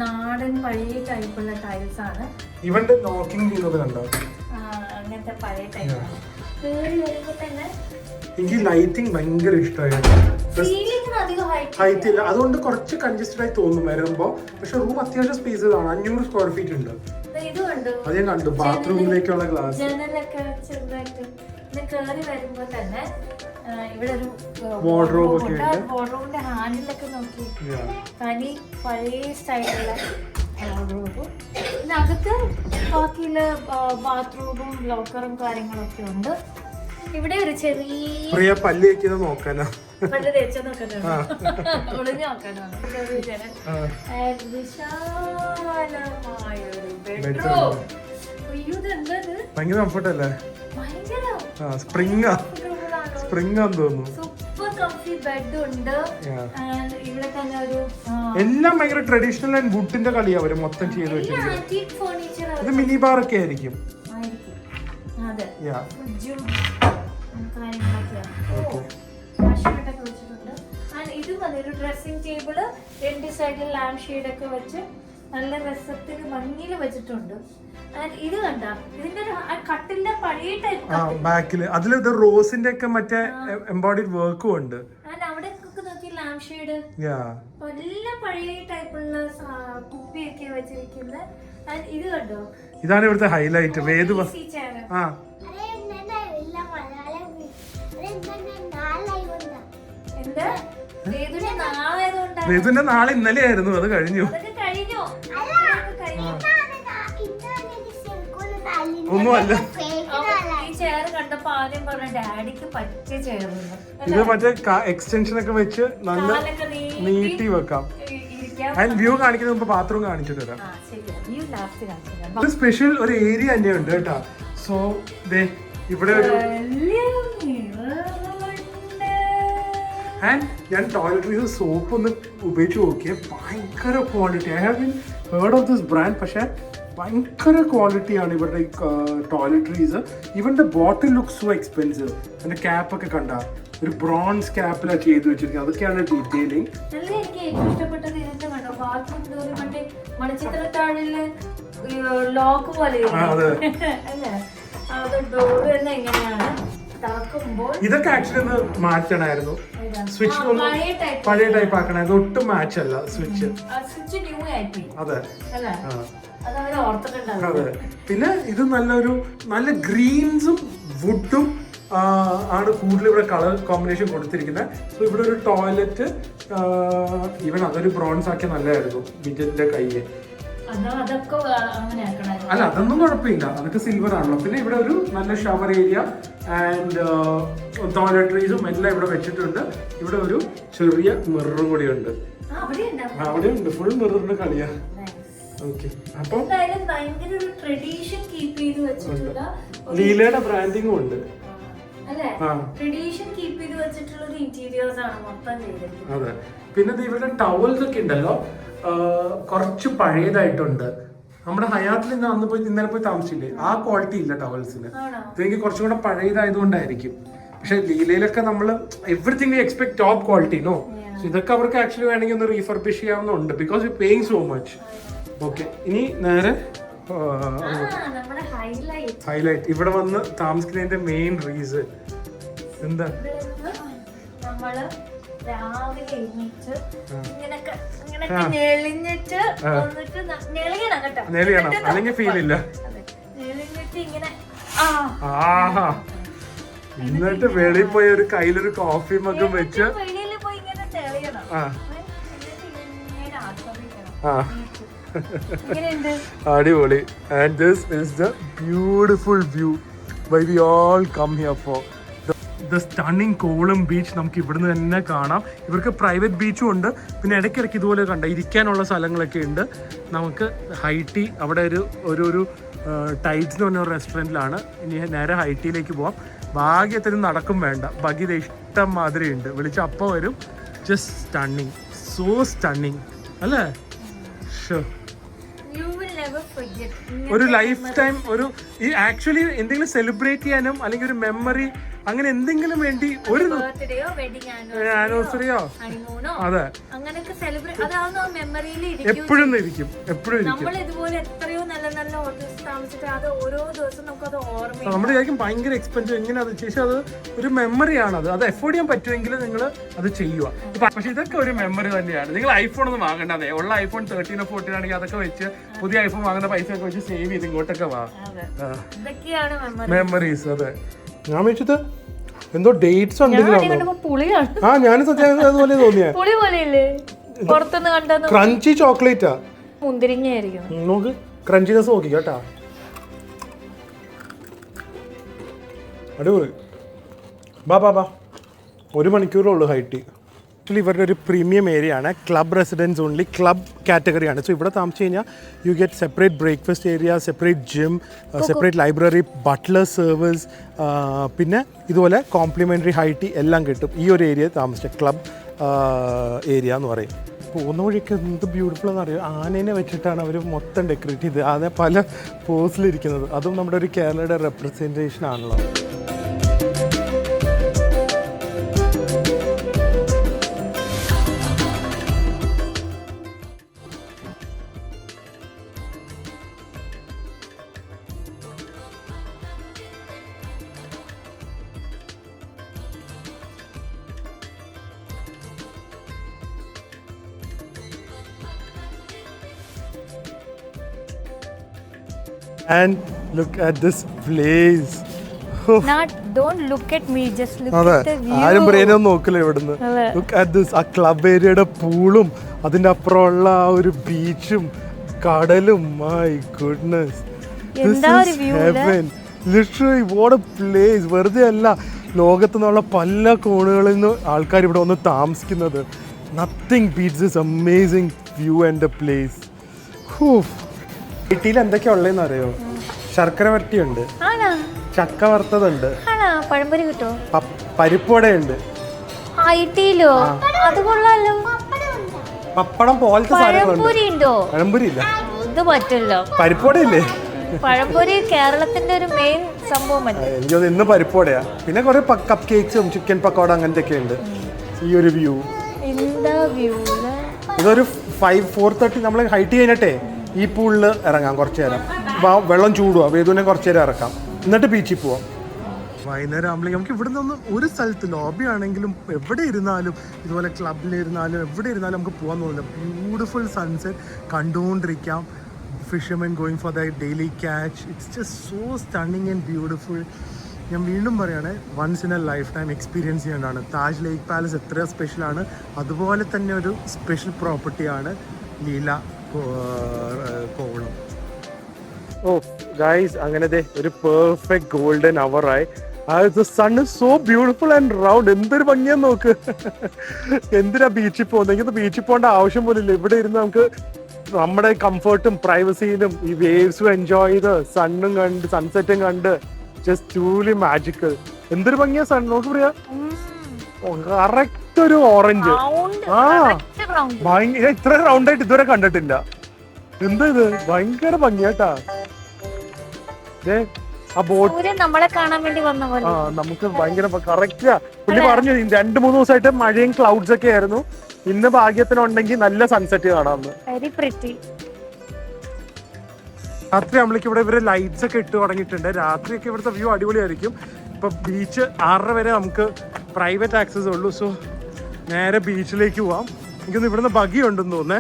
നാടൻ പഴയ ടൈപ്പുള്ള ടൈൽസ് ആണ്. ഇവന്റെ നോക്കിംഗ് ചെയ്യുന്നത് കണ്ടോ, അങ്ങനത്തെ പഴയ ടൈപ്പാണ്. കേറി വരുമ്പോ തന്നെ എനിക്ക് ലൈറ്റിംഗ് ഭയങ്കര ഇഷ്ടമായിരുന്നു. ഹൈറ്റ് ഇല്ല, അതുകൊണ്ട് കുറച്ച് കൺജസ്റ്റഡ് ആയി തോന്നും വരുമ്പോ. പക്ഷെ റൂം അത്യാവശ്യം സ്പേസസ് ആണ്. 500 സ്ക്വയർ ഫീറ്റ് ഉണ്ട്. അത് ഞാൻ കണ്ടു. ബാത്റൂമിലേക്കുള്ള ഗ്ലാസ്, ജനലൊക്കെ ചെറുതായിട്ട് കേറി വരുമ്പോ തന്നെ ഇവിടെ ഒരു വാർഡ്രോബ് ഒക്കെ ഉണ്ട്. വാർഡ്രോബിന്റെ ഹാൻഡിലൊക്കെ നോക്കി, തനി പഴയ സ്റ്റൈലുള്ള വാർഡ്രോബ്. പിന്നെ അകത്ത് ബാക്കിയുള്ള ബാത്റൂമും ലോക്കറും കാര്യങ്ങളൊക്കെ ഉണ്ട്. ഇവിടെ ഒരു ചെറിയ പല്ല് വയ്ക്കുന്നത് നോക്കാനോ, പല്ല് തേച്ച നോക്കാനാണ്, ഒളിഞ്ഞു നോക്കാനാണ്. വിശാലമായ ഒരു ബെഡ്റൂം. ഭയങ്കര കംഫർട്ട് അല്ലേ, സ്പ്രിംഗ് ആന്ന് തോന്നുന്നു. സൂപ്പർ കംഫി ബെഡ് ഉണ്ട്. ഇവിടെ തന്നെ ഒരു എല്ലാം ഭയങ്കര ട്രഡീഷണൽ ആൻഡ് വുഡിന്റെ കളിയാ അവര് മൊത്തം ചെയ്ത് വെച്ചിരിക്കുന്നത്. ഇത് മിനി ബാർ ഒക്കെ ആയിരിക്കും. അതെ, ഇത് ഒരു ഡ്രസ്സിംഗ് ടേബിള്, രണ്ട് സൈഡിൽ ലാമ്പ് ഷെയ്ഡ് ഒക്കെ വെച്ച് നല്ല രസത്തിന് ഭംഗിയിൽ വെച്ചിട്ടുണ്ട്. ഇത് കണ്ട, ഇതിന്റെ കട്ടിലിന്റെ പഴയ ടൈപ്പ് ബാക്കില് അതില് റോസിന്റെ ഒക്കെ മറ്റേ എംബോഡിഡ് വർക്കും ഉണ്ട്. അവിടെ നോക്കി ലാമ്പ് ഷെയ്ഡ് എല്ലാം പഴയ ടൈപ്പുള്ള കുപ്പിയൊക്കെ വെച്ചിരിക്കുന്നത്. ഇത് കണ്ടോ, ഇതാണ് ഇവിടുത്തെ ഹൈലൈറ്റ്. വേദു വേദുവിന്റെ നാളെ ഇന്നലെ ആയിരുന്നു, അത് കഴിഞ്ഞു. ഒന്നുമല്ല, ചെയർ കണ്ടപ്പോ ആദ്യം പറഞ്ഞ ഡാഡിക്ക് പറ്റിയ ചെയർ ഇത് മറ്റേ എക്സ്റ്റൻഷൻ ഒക്കെ വെച്ച് നല്ല നീട്ടി വെക്കാം. ആൻഡ് വ്യൂ കാണിക്കുന്ന മുമ്പ് ബാത്റൂം കാണിച്ചിട്ട് തരാം. സ്പെഷ്യൽ ഒരു ഏരിയ തന്നെ ഉണ്ട് കേട്ടോ. സോ ഇവിടെ ഒരു ആൻഡ് ഞാൻ ടോയ്ലറ്ററീസ് സോപ്പ് ഒന്ന് ഉപയോഗിച്ച് നോക്കിയാൽ ഭയങ്കര quality. I have been heard of this brand. പക്ഷേ ഭയങ്കര ക്വാളിറ്റിയാണ് ഇവരുടെ ഈ toiletries. Even the bottle look so expensive. അതിന്റെ ക്യാപ്പൊക്കെ കണ്ട ഒരു ബ്രോൺസ് ക്യാപ്പിലാണ് ചെയ്ത് വെച്ചിരിക്കുന്നത്. അതൊക്കെയാണ് ഡീറ്റെയിലിംഗ്. എനിക്ക് ഏറ്റവും ഇഷ്ടപ്പെട്ടത് ഇതിന്റെ കണ്ടോ ബാത്റൂം ഡോർ മറ്റേ മണിച്ചിത്രത്താഴില് ലോക്ക് പോലെ അല്ലേ, അത് ഡോർ തന്നെ എങ്ങനെയാണ് തുറക്കുമ്പോൾ. ഇതൊക്കെ ആക്ച്വലി ഒന്ന് മാറ്റണമായിരുന്നു. സ്വിച്ച് പഴയ ടൈപ്പ് ആക്കണായിരുന്നു. ഒട്ടും മാച്ച് അല്ല സ്വിച്ച്. സ്വിച്ച് ന്യൂ ആയിട്ട് അതെ അല്ലേ, അതവര് ഓർത്തിട്ടുണ്ടാവും. അതെ. പിന്നെ ഇത് നല്ല ഗ്രീൻസും വുഡും ആണ് കൂടുതൽ ഇവിടെ കളർ കോമ്പിനേഷൻ കൊടുത്തിരിക്കുന്നത്. സോ ഇവിടെ ഒരു ടോയ്ലറ്റ് ഈവൻ അതൊരു ബ്രോൺസ് ആക്കിയ നല്ലതായിരുന്നു. ബിജന്റെ കയ്യെ അല്ല അതൊന്നും കുഴപ്പമില്ല, അതൊക്കെ സിൽവർ ആണല്ലോ. പിന്നെ ഇവിടെ ഒരു നല്ല ഷവർ ഏരിയ ആൻഡ് ടോയ്ലറ്ററീസും എല്ലാം ഇവിടെ വെച്ചിട്ടുണ്ട്. ഇവിടെ ഒരു ചെറിയ മിററും കൂടി ഉണ്ട്. അവിടെ ഉണ്ട് ഫുൾ മിററിന്റെ കളിയാ. ഓക്കെ, അപ്പൊ ലീലയുടെ ബ്രാൻഡിങ്ങും ഉണ്ട്. അതെ. പിന്നെ ഇവരുടെ ടവൽസ് ഒക്കെ ഉണ്ടല്ലോ കുറച്ച് പഴയതായിട്ടുണ്ട്. നമ്മുടെ ഹയാത്തിൽ നിന്ന് ഇന്നലെ പോയി താമസിച്ചില്ലേ, ആ ക്വാളിറ്റി ഇല്ല ടവൽസിന്. ഇതെനിക്ക് കുറച്ചും കൂടെ പഴയതായതുകൊണ്ടായിരിക്കും. പക്ഷെ ലീലയിലൊക്കെ നമ്മൾ everything we expect top quality no. ഇതൊക്കെ അവർക്ക് ആക്ച്വലി വേണമെങ്കിൽ ഒന്ന് റീഫർബിഷ് ചെയ്യാവുന്നുണ്ട് because you paying so much. Okay, ഇനി നേരെ ഹൈലൈറ്റ് ഇവിടെ വന്ന് താമസിക്കുന്നതിന്റെ മെയിൻ റീസൺ എന്താ? നെളിയണം, അല്ലെങ്കിൽ ഫീൽ ഇല്ല. എന്നിട്ട് വെളിയിൽ പോയി ഒരു കയ്യിലൊരു കോഫി മഗ്ഗും വെച്ച് അടിപൊളി. And this is the beautiful view why we all come here for the stunning Kovalam beach. നമുക്ക് ഇവിടുന്ന് തന്നെ കാണാം. ഇവർക്ക് പ്രൈവറ്റ് ബീച്ചും ഉണ്ട്. പിന്നെ ഇടയ്ക്കിടയ്ക്ക് ഇതുപോലെ കണ്ട ഇരിക്കാനുള്ള സ്ഥലങ്ങളൊക്കെ ഉണ്ട്. നമുക്ക് ഹൈറ്റി അവിടെ ഒരു ടൈഡ്സ് എന്ന് പറഞ്ഞ ഒരു റെസ്റ്റോറൻറ്റിലാണ്. ഇനി നേരെ ഹൈറ്റിയിലേക്ക് പോവാം. ഭാഗ്യത്തിന് നടക്കും വേണ്ട, ഭഗീത ഇഷ്ടം മാതിരി ഉണ്ട്. വിളിച്ച അപ്പം വരും. ജസ്റ്റ് സ്റ്റണ്ണിങ്, സോ സ്റ്റണ്ണിങ് അല്ലേ? ഒരു ലൈഫ് ടൈം ഈ ആക്ച്വലി എന്തെങ്കിലും സെലിബ്രേറ്റ് ചെയ്യാനും അല്ലെങ്കിൽ ഒരു മെമ്മറി അങ്ങനെ എന്തെങ്കിലും വേണ്ടി ഒരു ആനിവേഴ്സറിയോ അതെ എപ്പോഴും ഇരിക്കും. നമ്മുടെ വിചാരിക്കും ഭയങ്കര എക്സ്പെൻസീവ് എങ്ങനെ അത് ചേച്ചി, അത് ഒരു മെമ്മറിയാണ്. അത് എഫോർഡ് ചെയ്യാൻ പറ്റുമെങ്കിൽ നിങ്ങൾ അത് ചെയ്യുക. പക്ഷെ ഇതൊക്കെ ഒരു മെമ്മറി തന്നെയാണ്. നിങ്ങൾ ഐഫോൺ ഒന്നും വാങ്ങണ്ടേ. ഉള്ള ഐഫോൺ 13 14 ആണെങ്കിൽ അതൊക്കെ വെച്ച് പുതിയ ഐഫോൺ വാങ്ങുന്ന പൈസ ഒക്കെ വെച്ച് സേവ് ചെയ്ത് ഇങ്ങോട്ടൊക്കെ വാ. മെമ്മറീസ്. അതെ, ഞാൻ വെച്ചത് എന്തോ ഡേറ്റ്സ് ഉണ്ടെങ്കിലും ഞാൻ സത്യം അതുപോലെ തോന്നിയ ക്രഞ്ചി ചോക്ലേറ്റാ. നോക്ക് ക്രഞ്ചിനെസ് നോക്കി കേട്ടാ, അടിപൊളി. ബാ 1 മണിക്കൂറേ ഉള്ളൂ ഹൈറ്റ്. ആക്ച്വലി ഇവരുടെ ഒരു പ്രീമിയം ഏരിയ ആണ്. ക്ലബ് റെസിഡൻസ് ഓൺലി, ക്ലബ് കാറ്റഗറിയാണ്. സോ ഇവിടെ താമസിച്ച് കഴിഞ്ഞാൽ you get separate breakfast area, separate gym, separate library, butler service, പിന്നെ ഇതുപോലെ കോംപ്ലിമെൻ്ററി ഹൈറ്റി എല്ലാം കിട്ടും ഈ ഒരു ഏരിയ താമസിച്ച ക്ലബ് ഏരിയ എന്ന് പറയും. പോകുന്ന വഴിയൊക്കെ എന്ത് ബ്യൂട്ടിഫുൾ എന്നറിയാം. ആനേനെ വെച്ചിട്ടാണ് അവർ മൊത്തം ഡെക്കറേറ്റ് ചെയ്ത് അത് പല പോസിലിരിക്കുന്നത്. അതും നമ്മുടെ ഒരു കേരളയുടെ റെപ്രസെൻറ്റേഷൻ ആണല്ലോ. And look at this place. Don't look at me, just look at the view. ആരും ബ്രെയിനൊന്നും നോക്കില്ല ഇവിടുന്ന്. Look at this. ആ ക്ലബ് ഏരിയയുടെ പൂളും അതിന്റെ അപ്പുറമുള്ള ആ ഒരു ബീച്ചും കടലും. My goodness, this is heaven. Literally what A place. വെറുതെ അല്ല, ലോകത്തു നിന്നുള്ള പല കോണുകളിൽ നിന്ന് ആൾക്കാർ ഇവിടെ വന്ന് താമസിക്കുന്നത്. Nothing beats this amazing view and a place. വീട്ടിൽ എന്തൊക്കെയാ ഉള്ളതെന്ന് അറിയോ? ശർക്കര വരട്ടിയുണ്ട്, ചക്ക വറുത്തതുണ്ട്, പഴംപൊരി കിട്ടോ, പരിപ്പുവടയുണ്ട്, അത് കൊള്ളാലോ. പപ്പടം പോലത്തെ സാധനങ്ങളുണ്ട്. പഴംപൊരി ഇല്ല, ഇത് പറ്റില്ലോ. പരിപ്പുവട ഇല്ലേ? പഴംപൊരി കേരളത്തിന്റെ ഒരു മെയിൻ സംഭവം. എനിക്ക് ഇന്ന് പരിപ്പുവടയാ. പിന്നെ കുറെ കപ്പ് കേക്ക്സും ചിക്കൻ പക്കോട അങ്ങനത്തെ ഒക്കെ ഉണ്ട്. ഈ ഒരു വ്യൂ, ഇതൊരു 4:30 നമ്മൾ ഹൈറ്റ് കഴിഞ്ഞിട്ടേ ഈ പൂളിൽ ഇറങ്ങാം കുറച്ചു നേരം. വെള്ളം ചൂടുവാ, വേദുവിനെ കുറച്ചു നേരം ഇറക്കാം, എന്നിട്ട് ബീച്ചിൽ പോവാം. വൈകുന്നേരം ആകുമ്പോഴേക്കും നമുക്ക് ഇവിടെ നിന്ന് ഒരു സ്ഥലത്ത് ലോബി ആണെങ്കിലും എവിടെ ഇരുന്നാലും, ഇതുപോലെ ക്ലബിലിരുന്നാലും എവിടെ ഇരുന്നാലും നമുക്ക് പോകാൻ തോന്നില്ല. ബ്യൂട്ടിഫുൾ സൺസെറ്റ് കണ്ടുകൊണ്ടിരിക്കാം. Fishermen going for the daily catch. It's just so stunning and beautiful. ഞാൻ വീണ്ടും പറയുകയാണ്, once in a lifetime experience ചെയ്യേണ്ടതാണ്. താജ് ലേക്ക് പാലസ് എത്ര സ്പെഷ്യലാണ്, അതുപോലെ തന്നെ ഒരു സ്പെഷ്യൽ പ്രോപ്പർട്ടിയാണ് ലീല കോവളം. ഓ ഗൈസ്, അങ്ങനത്തെ ഒരു പെർഫെക്റ്റ് ഗോൾഡൻ അവറായി. The sun is so beautiful and round. എന്തൊരു ഭംഗിയാന്ന് നോക്ക്. എന്തിനാ ബീച്ചിൽ പോകുന്നത്? എനിക്ക് ബീച്ചിൽ പോകേണ്ട ആവശ്യം പോലും ഇല്ല. ഇവിടെ ഇരുന്ന് നമുക്ക് നമ്മുടെ കംഫർട്ടും പ്രൈവസിയിലും ഈ വേവ്സും എൻജോയ് ചെയ്ത് സണ്ണും കണ്ട് സൺസെറ്റും കണ്ട് ജസ്റ്റ് ട്രൂലി മാജിക്കൽ. എന്തൊരു ഭംഗിയാ സൺ നോക്ക് പറയാ. കറക്റ്റ് ഒരു ഓറഞ്ച്. ഭയങ്കര ഇത്ര റൗണ്ട് ആയിട്ട് ഇതുവരെ കണ്ടിട്ടില്ല. എന്താ ഇത്, ഭയങ്കര ഭംഗിയാട്ടാ. ആ ബോട്ട് നമ്മളെ കാണാൻ വേണ്ടി വന്ന പോലെ. നമുക്ക് ഭയങ്കര കറക്റ്റാ. പുള്ളി പറഞ്ഞു 2-3 ദിവസമായിട്ട് മഴയും ക്ലൗഡ്സ് ഒക്കെ ആയിരുന്നു. ഇന്ന് ഭാഗ്യത്തിനുണ്ടെങ്കിൽ നല്ല സൺസെറ്റ് കാണാമെന്ന്. രാത്രി ആകുമ്പോഴേക്കും ഇവിടെ ഇവര് ലൈറ്റ്സ് ഒക്കെ ഇട്ട് തുടങ്ങിയിട്ടുണ്ട്. രാത്രിയൊക്കെ ഇവിടുത്തെ വ്യൂ അടിപൊളിയായിരിക്കും. ഇപ്പൊ ബീച്ച് 6:30 വരെ നമുക്ക് പ്രൈവറ്റ് ആക്സസ് ഉള്ളൂ. സോ നേരെ ബീച്ചിലേക്ക് പോവാം. എനിക്കൊന്ന് ഇവിടുന്ന് ബഗ്ഗി ഉണ്ടെന്ന് തോന്നേ.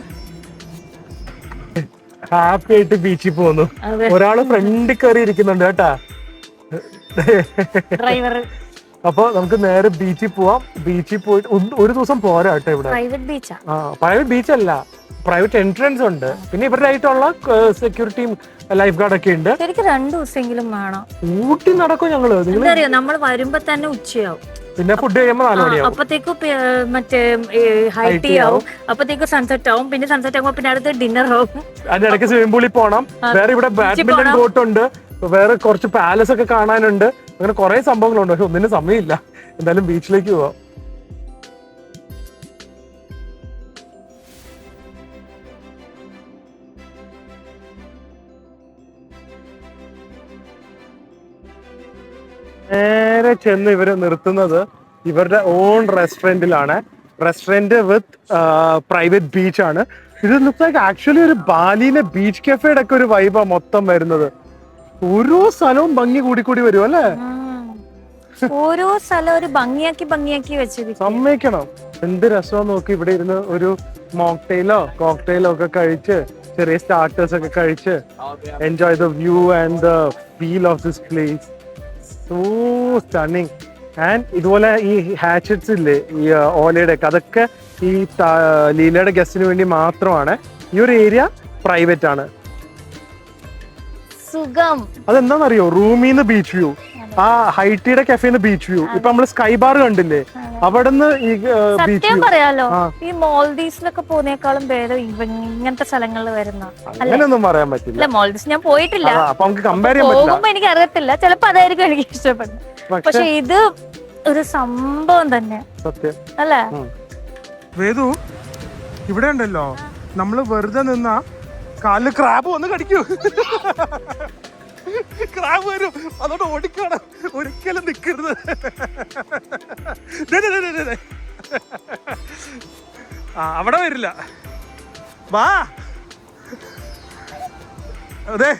ഹാപ്പി ആയിട്ട് ബീച്ചിൽ പോകുന്നു. ഒരാള് ഫ്രണ്ടിൽ കയറി ഇരിക്കുന്നുണ്ട് കേട്ടാ. അപ്പൊ നമുക്ക് നേരെ ബീച്ചിൽ പോവാം. ബീച്ചിൽ പോയിട്ട് ഒരു ദിവസം പോരാ കേട്ടോ. ഇവിടെ പ്രൈവറ്റ് ബീച്ചല്ല, പ്രൈവറ്റ് എൻട്രൻസ് ഉണ്ട്. പിന്നെ ഇവരുടെ ആയിട്ടുള്ള സെക്യൂരിറ്റിയും ലൈഫ് ഗാർഡ് ഒക്കെ ഉണ്ട്. ശരിക്കും 2 ദിവസമെങ്കിലും വേണം. ഊട്ടി നടക്കും ഞങ്ങള്. നമ്മൾ വരുമ്പോ തന്നെ ഉച്ചയാവും. പിന്നെ ഫുഡ് കഴിയുമ്പോ 4 മണിയാവും. അപ്പത്തേക്കും മറ്റേ ഹൈ ടീ ആവും. അപ്പത്തേക്കും സൺസെറ്റ് ആവും. പിന്നെ സൺസെറ്റ് ആകുമ്പോ പിന്നെ അടുത്ത് ഡിന്നർ ആവും. അതിനിടയ്ക്ക് സ്വിമ്മിംഗ് പൂളിൽ പോകണം. വേറെ ഇവിടെ ബാഡ്മിന്റൺ കോർട്ട് ഉണ്ട്. വേറെ കുറച്ച് പാലസ് ഒക്കെ കാണാനുണ്ട്. അങ്ങനെ കുറെ സംഭവങ്ങളുണ്ട്. പക്ഷെ ഒന്നിനും സമയമില്ല. എന്തായാലും ബീച്ചിലേക്ക് പോവാം. നേരെ ചെന്ന് ഇവര് നിർത്തുന്നത് ഇവരുടെ ഓൺ റെസ്റ്റോറന്റിലാണ്. റെസ്റ്റോറന്റ് വിത്ത് പ്രൈവറ്റ് ബീച്ച് ആണ്. ഇത് ലുക്സ് ലൈക്ക് ആക്ച്വലി ഒരു ബാലിയിലെ ബീച്ച് കഫേയുടെ ഒക്കെ ഒരു വൈബാ മൊത്തം വരുന്നത്. ഓരോ സ്ഥലവും ഭംഗി കൂടി വരും അല്ലേ? ഓരോ സ്ഥലം ഒരു ഭംഗിയാക്കി വെച്ചിരിക്കും. സമ്മതിക്കണം. എന്ത് രസമാന്ന് നോക്കി ഇവിടെ ഇരുന്ന് ഒരു മോക്ടെയിലോ കോക്ടെയിലോ ഒക്കെ കഴിച്ച്, ചെറിയ സ്റ്റാർട്ടേഴ്സ് ഒക്കെ കഴിച്ച് enjoy the view and the feel of this place. So stunning. And ഇതുപോലെ ഈ ഹാച്ചറ്റ്സ് ഇല്ലേ, ഈ ഓലയുടെ ഒക്കെ, അതൊക്കെ ഈ ലീലയുടെ ഗസ്റ്റിന് വേണ്ടി മാത്രമാണ്. ഈ ഒരു ഏരിയ പ്രൈവറ്റ് ആണ്. സുഖം. അതെന്താണെന്നറിയോ? റൂമിന്ന് ബീച്ച് വ്യൂ, ആ ഹൈറ്റിയുടെ കഫേന്ന് ബീച്ച് വ്യൂ. ഇപ്പൊ നമ്മള് സ്കൈ ബാർ കണ്ടില്ലേ, അവിടുന്ന് ഈ ബീച്ച് വ്യൂ. പറയാലോ, ഈ മോൾഡീവ്സിലൊക്കെ പോകുന്നേക്കാളും ഭേദം ഇങ്ങനത്തെ സ്ഥലങ്ങളിൽ വരുന്ന. അങ്ങനെയൊന്നും പറയാൻ പറ്റില്ല. മോൾഡീവ്സ് ഞാൻ പോയിട്ടില്ല, പോകുമ്പോ എനിക്ക് അറിയത്തില്ല. ചിലപ്പോ അതായിരിക്കും എനിക്ക് ഇഷ്ടപ്പെടുന്നത്. പക്ഷെ ഇത് ഒരു സംഭവം തന്നെ. സത്യം അല്ലേ വേദു? ഇവിടെ ഉണ്ടല്ലോ, നമ്മള് വെറുതെ നിന്ന കാലില് ക്രാബ് വന്ന് കടിക്കൂ. ക്രാബ് വരും, അതോട് ഓടിക്കണം. ഒരിക്കലും നിക്കരുത്. അവിടെ വരില്ല. വാ. അതെ,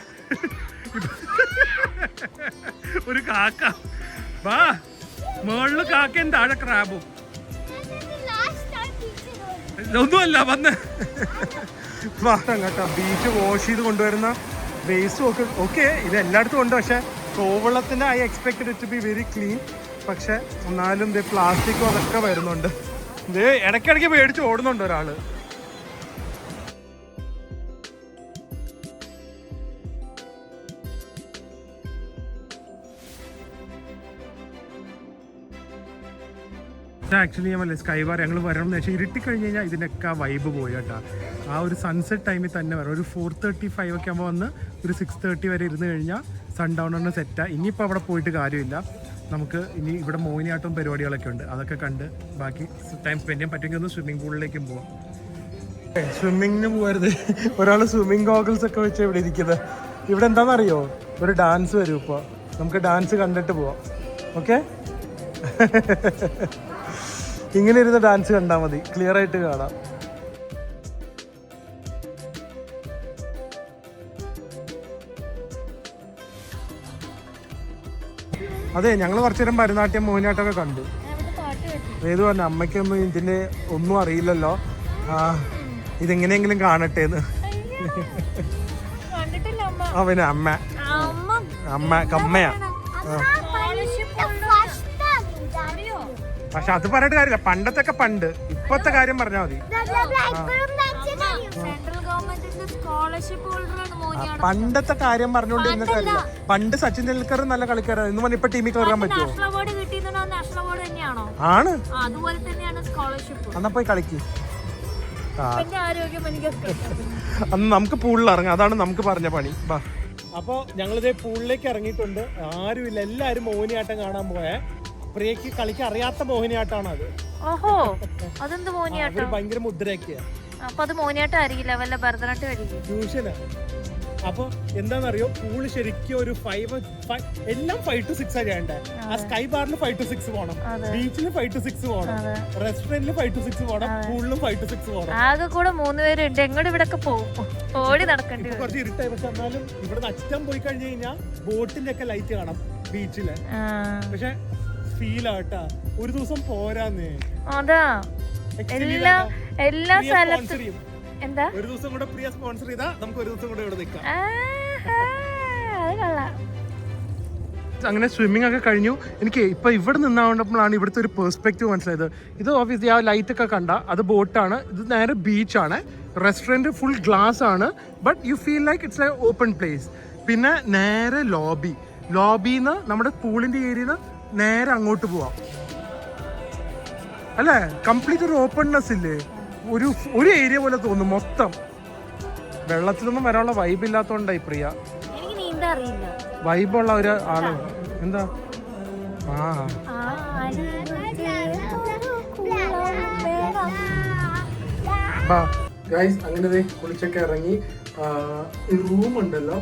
ഒരു കാക്ക. വാ, മുകളില് കാക്കയും താഴെ ക്രാബും. ഒന്നുമല്ല, വന്ന് കേട്ടോ. ബീച്ച് വാഷ് ചെയ്ത് കൊണ്ടുവരുന്ന വേസ്റ്റും ഒക്കെ ഓക്കെ, ഇത് എല്ലായിടത്തും ഉണ്ട്. പക്ഷെ കോവളത്തിന് I expected it to be very clean. പക്ഷെ എന്നാലും ഇത് പ്ലാസ്റ്റിക്കും അതൊക്കെ വരുന്നുണ്ട്. ഇത് ഇടയ്ക്കിടയ്ക്ക് മേടിച്ച് ഓടുന്നുണ്ട് ഒരാള്. ആക്ച്വലി ഞാൻ പറഞ്ഞില്ലേ സ്കൈ ബാർ ഞങ്ങൾ വരണം എന്ന് വെച്ചാൽ ഇരുട്ടി കഴിഞ്ഞ് കഴിഞ്ഞാൽ ഇതിനൊക്കെ വൈബ് പോയി കേട്ടോ. ആ ഒരു സൺസെറ്റ് ടൈമിൽ തന്നെ വരാം. ഒരു 4:35 ഒക്കെ ആകുമ്പോൾ വന്ന് ഒരു 6:30 വരെ ഇരുന്ന് കഴിഞ്ഞാൽ സൺഡൗണിന് സെറ്റാണ്. ഇനിയിപ്പോൾ അവിടെ പോയിട്ട് കാര്യമില്ല. നമുക്ക് ഇനി ഇവിടെ മോഹിനിയാട്ടവും പരിപാടികളൊക്കെ ഉണ്ട്, അതൊക്കെ കണ്ട് ബാക്കി ടൈം സ്പെൻഡ് ചെയ്യാൻ പറ്റുമെങ്കിൽ ഒന്ന് സ്വിമ്മിംഗ് പൂളിലേക്കും പോവാം. സ്വിമ്മിങ്ങിന് പോകരുത്, ഒരാൾ സ്വിമ്മിങ് ഗോഗിൾസ് ഒക്കെ വെച്ച് ഇവിടെ ഇരിക്കുന്നത്. ഇവിടെ എന്താണെന്നറിയോ, ഒരു ഡാൻസ് വരും. ഇപ്പോൾ നമുക്ക് ഡാൻസ് കണ്ടിട്ട് പോവാം. ഓക്കെ, ഇങ്ങനെ ഇരുന്ന് ഡാൻസ് കണ്ടാൽ മതി, ക്ലിയർ ആയിട്ട് കാണാം. അതെ, ഞങ്ങൾ കുറച്ചു നേരം ഭരതനാട്യം മോഹിനിയാട്ടമൊക്കെ കണ്ടു. ഏത് പറഞ്ഞു അമ്മയ്ക്കൊന്നും ഇതിന്റെ ഒന്നും അറിയില്ലല്ലോ, ഇതെങ്ങനെയെങ്കിലും കാണട്ടെ. അവന് അമ്മ കമ്മയാ. പക്ഷെ അത് പറഞ്ഞിട്ട് കാര്യമില്ല, പണ്ടത്തെ ഒക്കെ പണ്ട്, ഇപ്പത്തെ കാര്യം പറഞ്ഞാൽ മതി. പണ്ടത്തെ കാര്യം പറഞ്ഞോണ്ട് ഇന്ന കാര്യമില്ല. പണ്ട് സച്ചിൻ തെണ്ടുൽക്കർ നല്ല കളിക്കാരാണ്, ഇന്ന് പറഞ്ഞ ഇപ്പൊ ടീമിൽ കയറാൻ പറ്റുമോ? ആണ്, എന്നാ പോയി കളിക്ക്. അന്ന് നമുക്ക് പൂളിൽ ഇറങ്ങാം, അതാണ് നമുക്ക് പറഞ്ഞ പണി. ബാ. അപ്പോൾ ഞങ്ങളിതേ പൂളിലേക്ക് ഇറങ്ങിയിട്ടുണ്ട്. ആരുമില്ല, എല്ലാവരും മോഹിനിയാട്ടം കാണാൻ പോയേ. പ്രിയക്ക് കളിക്കാൻ അറിയാത്ത മോഹിനിയാട്ടാണ് അത്. ഓഹോ, അതെന്ത് മോഹിനിയാട്ടം? ഭയങ്കര മുദ്രയൊക്കെയാ. അപ്പൊ അത് മോഹിനിയാട്ടം ആയിരിക്കില്ല, വല്ല ഭരതനാട്യം ആയിരിക്കും. ട്യൂഷനാ. അപ്പൊ എന്താണെന്നറിയോ, പൂള് ശരിക്കും ഒരു 5 എല്ലാം 5 to 6 ചെയ്യണ്ടേ. ആ സ്കൈ ബാറിൽ 5 to 6 പോകണം, ബീച്ചിൽ 5 to 6 പോകണം, റെസ്റ്റോറന്റിൽ 5 to 6 പോകണം, പൂളിലും 5 to 6 പോകണം. ആകെ കൂടെ 3 പേരുണ്ട്, എങ്ങോട്ട് ഇവിടെ പോകും, ഓടി നടക്കേണ്ടി വരും. കുറച്ച് ഇരുട്ടായി, പക്ഷെ എന്നാലും ഇവിടെ അറ്റം പോയി കഴിഞ്ഞു കഴിഞ്ഞാൽ ബോട്ടിന്റെ ഒക്കെ ലൈറ്റ് കാണാം ബീച്ചില്. പക്ഷെ ഫീൽ ആട്ടാ, ഒരു ദിവസം പോരാന്നേ. അതാ എല്ലാ സ്ഥലത്തും എന്താ, ഒരു ദിവസം കൂടെ പ്രിയ സ്പോൺസർ ചെയ്താ നമുക്ക് ഒരു ദിവസം കൂടെ ഇവിടെ നിൽക്കാം. അങ്ങനെ സ്വിമ്മിംഗ് ഒക്കെ കഴിഞ്ഞു. എനിക്ക് ഇപ്പൊ ഇവിടെ നിന്നാവുന്നപ്പോഴാണ് ഇവിടുത്തെ ഒരു പെർസ്പെക്റ്റീവ് മനസ്സിലായത്. ഇത് ഓബിയസ്ലി ആ ലൈറ്റ് ഒക്കെ കണ്ട അത് ബോട്ടാണ്, ഇത് നേരെ ബീച്ചാണ്. റെസ്റ്റോറൻറ്റ് ഫുൾ ഗ്ലാസ് ആണ്, but you feel like it's like open place. പിന്നെ നേരെ ലോബിന്ന് നമ്മുടെ പൂളിന്റെ ഏരിയന്ന് നേരെ അങ്ങോട്ട് പോവാം അല്ലേ. കംപ്ലീറ്റ് ഒരു ഓപ്പൺനെസ് ഇല്ലേ, ഒരു ഏരിയ പോലെ തോന്നും മൊത്തം. വെള്ളത്തിലൊന്നും വരാനുള്ള വൈബ് ഇല്ലാത്തോണ്ടായി പ്രിയ. വൈബുള്ള ഒരു ആള് എന്താ അങ്ങനെ കുളിച്ചൊക്കെ ഇറങ്ങി. റൂം ഉണ്ടല്ലോ,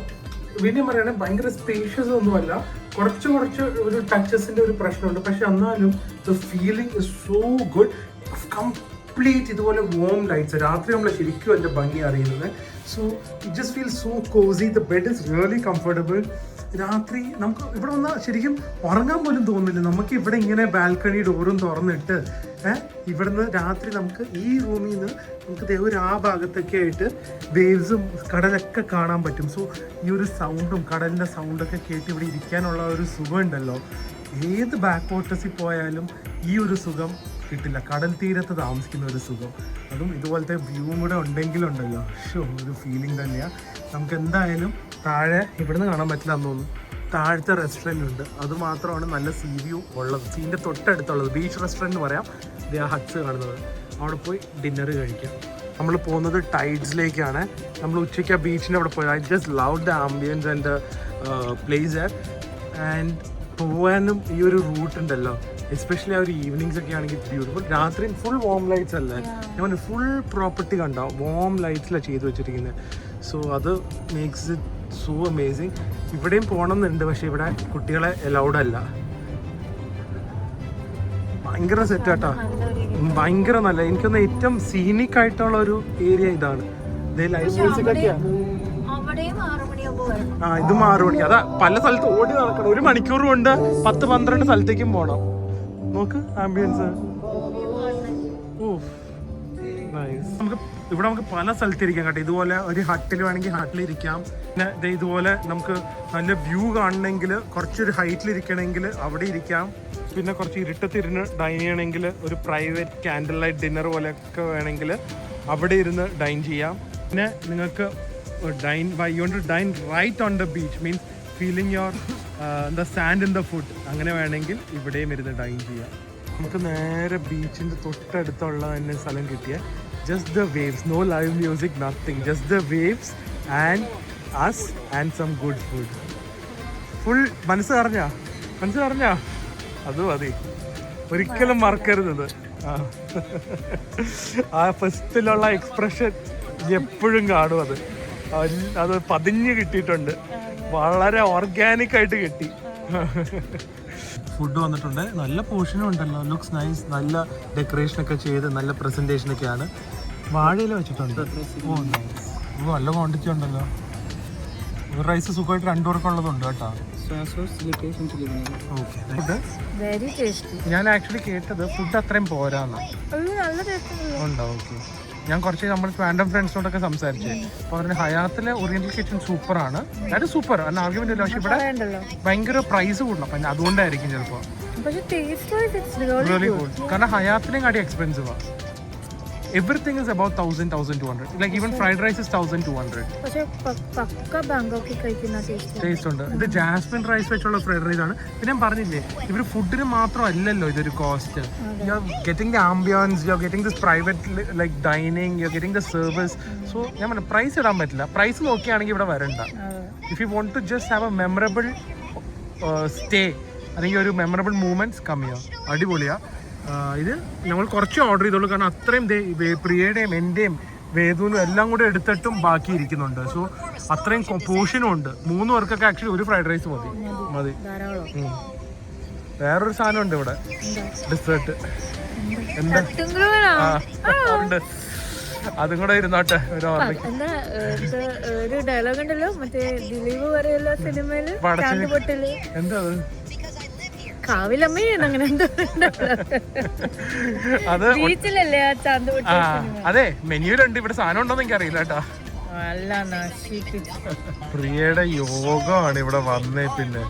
വലിയ പറയുകയാണെങ്കിൽ ഭയങ്കര സ്പേഷ്യസ് ഒന്നുമല്ല, കുറച്ച് ഒരു ടച്ചസിന്റെ ഒരു പ്രശ്നമുണ്ട്. പക്ഷെ എന്നാലും the feeling is so good. Complete ഇതുപോലെ വോം ലൈറ്റ്സ്, രാത്രി നമ്മൾ ശരിക്കും അതിന്റെ ഭംഗി അറിയുന്നത്. So it just feel so cozy. The bed is really comfortable. രാത്രി നമുക്ക് ഇവിടെ വന്നാൽ ശരിക്കും ഉറങ്ങാൻ പോലും തോന്നില്ല. നമുക്ക് ഇവിടെ ഇങ്ങനെ ബാൽക്കണി ഡോറും തുറന്നിട്ട് ഇവിടുന്ന് രാത്രി നമുക്ക് ഈ റൂമിൽ നിന്ന് നമുക്ക് ഒരു ആ ഭാഗത്തൊക്കെ ആയിട്ട് വേവ്സും കടലൊക്കെ കാണാൻ പറ്റും. സോ ഈ ഒരു സൗണ്ടും കടലിൻ്റെ സൗണ്ടൊക്കെ കേട്ട് ഇവിടെ ഇരിക്കാനുള്ള ഒരു സുഖം ഉണ്ടല്ലോ, ഏത് ബാക്ക് വാട്ടേഴ്സിൽ പോയാലും ഈ ഒരു സുഖം കിട്ടില്ല. കടൽ തീരത്ത് താമസിക്കുന്ന ഒരു സുഖം, അതും ഇതുപോലത്തെ വ്യൂവും കൂടെ ഉണ്ടെങ്കിലുണ്ടല്ലോ, ഒരു ഫീലിംഗ് തന്നെയാണ്. നമുക്ക് എന്തായാലും താഴെ ഇവിടുന്ന് കാണാൻ പറ്റില്ല എന്ന് തോന്നുന്നു, താഴത്തെ റെസ്റ്റോറൻറ്റ് ഉണ്ട്, അത് മാത്രമാണ് നല്ല സീ വ്യൂ ഉള്ളത്. സീൻ്റെ തൊട്ടടുത്തുള്ളത് ബീച്ച് റെസ്റ്റോറൻറ്റ് പറയാം. ഇത് ആ ഹട്ട്സ് കാണുന്നത്, അവിടെ പോയി ഡിന്നർ കഴിക്കാം. നമ്മൾ പോകുന്നത് ടൈഡ്സിലേക്കാണ്. നമ്മൾ ഉച്ചയ്ക്ക് ആ ബീച്ചിൻ്റെ അവിടെ പോയി. I just love the ambience and place and പോകാനും ഈ ഒരു റൂട്ട് ഉണ്ടല്ലോ, എസ്പെഷ്യലി ആ ഒരു ഈവനിങ്സ് ഒക്കെ ആണെങ്കിൽ ബ്യൂട്ടിഫുൾ. രാത്രി ഫുൾ വോം ലൈറ്റ്സ് അല്ലേ, ഞാൻ ഫുൾ പ്രോപ്പർട്ടി കണ്ടോ വോം ലൈറ്റ്സിലാണ് ചെയ്ത് വെച്ചിരിക്കുന്നത്. സോ അത് മേക്സ് ഇറ്റ് സോ അമേസിങ്. ഇവിടെയും പോകണം എന്നുണ്ട്, പക്ഷെ ഇവിടെ കുട്ടികളെ അലൗഡ് അല്ല. ഭയങ്കര സെറ്റ് ആട്ടാ, ഭയങ്കര നല്ല. എനിക്കൊന്ന് ഏറ്റവും സീനിക് ആയിട്ടുള്ള ഒരു ഏരിയ ഇതാണ്. ലൈവ് മ്യൂസിക് ഒക്കെയാണ്. ഇതും 6 മണിക്ക്. അതാ പല സ്ഥലത്ത് ഓടി നടക്കണം, 1 മണിക്കൂർ കൊണ്ട് 10-12 സ്ഥലത്തേക്കും പോണം. നോക്ക് ആംബിയൻസ്. നമുക്ക് പല സ്ഥലത്തിരിക്കാം കേട്ടോ. ഇതുപോലെ ഒരു ഹട്ടിൽ വേണമെങ്കിൽ ഹട്ടിലിരിക്കാം. പിന്നെ ഇതുപോലെ നമുക്ക് നല്ല വ്യൂ കാണണമെങ്കിൽ കുറച്ചൊരു ഹൈറ്റിലിരിക്കണമെങ്കിൽ അവിടെ ഇരിക്കാം. പിന്നെ കുറച്ച് ഇരുട്ടത്തിരുന്ന് ഡൈൻ ചെയ്യണമെങ്കിൽ ഒരു പ്രൈവറ്റ് ക്യാൻഡിൽ ലൈറ്റ് ഡിന്നർ പോലെയൊക്കെ വേണമെങ്കിൽ അവിടെ ഇരുന്ന് ഡൈൻ ചെയ്യാം. പിന്നെ നിങ്ങൾക്ക് you want to dine right on the beach, means feeling your the sand in the foot, അങ്ങനെ വേണമെങ്കിൽ ഇവിടെയും ഇരുന്ന് ഡൈൻ ചെയ്യാം. നമുക്ക് നേരെ ബീച്ചിന്റെ തൊട്ടടുത്തുള്ള തന്നെ സ്ഥലം കിട്ടിയ just the waves, no live music, nothing, just the waves and us and some good food. Full മനസ്സ് അറിഞ്ഞാ അത് മതി, ഒരിക്കലും മറക്കരുത്. ആ ഫസ്റ്റിലുള്ള എക്സ്പ്രഷൻ എപ്പോഴും കാണും. അത് പതിഞ്ഞ് കിട്ടിയിട്ടുണ്ട്, വളരെ ഓർഗാനിക് ആയിട്ട് കിട്ടി. ഫുഡ് വന്നിട്ടുണ്ട്, നല്ല പോർഷനും ഉണ്ടല്ലോ, ലുക്സ് നൈസ്, നല്ല ഡെക്കറേഷൻ ഒക്കെ ചെയ്ത് നല്ല പ്രസന്റേഷൻ ഒക്കെയാണ്. വാഴയില വെച്ചിട്ടുണ്ട്. ഓ നൈസ്, നല്ല ക്വാണ്ടിറ്റി ഉണ്ടല്ലോ. ഒരു റൈസ് സുഖമായിട്ട് 2 പേർക്കുള്ളതുണ്ട് കേട്ടോ. Very tasty. ഞാൻ ആക്ച്വലി കേട്ടത് ഫുഡ് അത്രയും പോരാന്ന് ഉണ്ടോ. ഓക്കെ, ഞാൻ കുറച്ച് നമ്മൾ റാൻഡം ഫ്രണ്ട്സിനോടൊക്കെ സംസാരിച്ചു. അപ്പോൾ പറഞ്ഞ ഹയാത്തിലെ ഓറിയന്റൽ കിച്ചൺ സൂപ്പറാണ്, അത് സൂപ്പർ, അതിന് ആർഗ്യുമെന്റ് ഇല്ല. പക്ഷെ ഇവിടെ ഭയങ്കര പ്രൈസ് കൂടണം, അപ്പം അതുകൊണ്ടായിരിക്കും ചിലപ്പോൾ. കാരണം ഹയാത്തിനെയും കാട്ടി എക്സ്പെൻസീവാ. Everything is about 1,000-1,200. Like even fried rice is 1,200. Taste ഉണ്ട്. ഇത് ജാസ്മിൻ റൈസ് വെച്ചുള്ള ഫ്രൈഡ് റൈസ് ആണ്. പിന്നെ ഞാൻ പറഞ്ഞില്ലേ, ഇവർ ഫുഡിന് മാത്രമല്ലല്ലോ ഇതൊരു cost. You are getting the ambience, you are getting this private like dining, you are getting the service. So ഞാൻ പറഞ്ഞു പ്രൈസ് ഇടാൻ പറ്റില്ല. പ്രൈസ് നോക്കിയാണെങ്കിൽ ഇവിടെ വരണ്ട. If you want to just have a memorable stay അല്ലെങ്കിൽ ഒരു മെമ്മറബിൾ മൂമെന്റ്സ് കമ്മിയാ, അടിപൊളിയാ. ഇത് ഞങ്ങൾ കുറച്ച് ഓർഡർ ചെയ്തോളൂ, കാരണം അത്രയും പ്രിയയുടെയും എൻ്റെയും വേദുവിനും എല്ലാം കൂടെ എടുത്തിട്ടും ബാക്കി ഇരിക്കുന്നുണ്ട്. സോ അത്രയും പോർഷനും ഉണ്ട്. 3 പേർക്കൊക്കെ ആക്ച്വലി ഒരു ഫ്രൈഡ് റൈസ് മതി. വേറൊരു സാധനം ഉണ്ട് ഇവിടെ, ഡെസേർട്ട്. എന്താ ഉണ്ട്, അതും കൂടെ ഇരുന്നോട്ടെ. ഒരു ഡയലോഗ് ഉണ്ടല്ലോ, മറ്റേ ദിലീപ് പറയുന്ന സിനിമയില് എന്താ അത്, അതെ മെനുവിലുണ്ട്. ഇവിടെ സാധനം ഉണ്ടോന്ന് എനിക്ക് അറിയില്ല കേട്ടോ. പ്രിയയുടെ യോഗമാണ് ഇവിടെ വന്നേ. പിന്നെ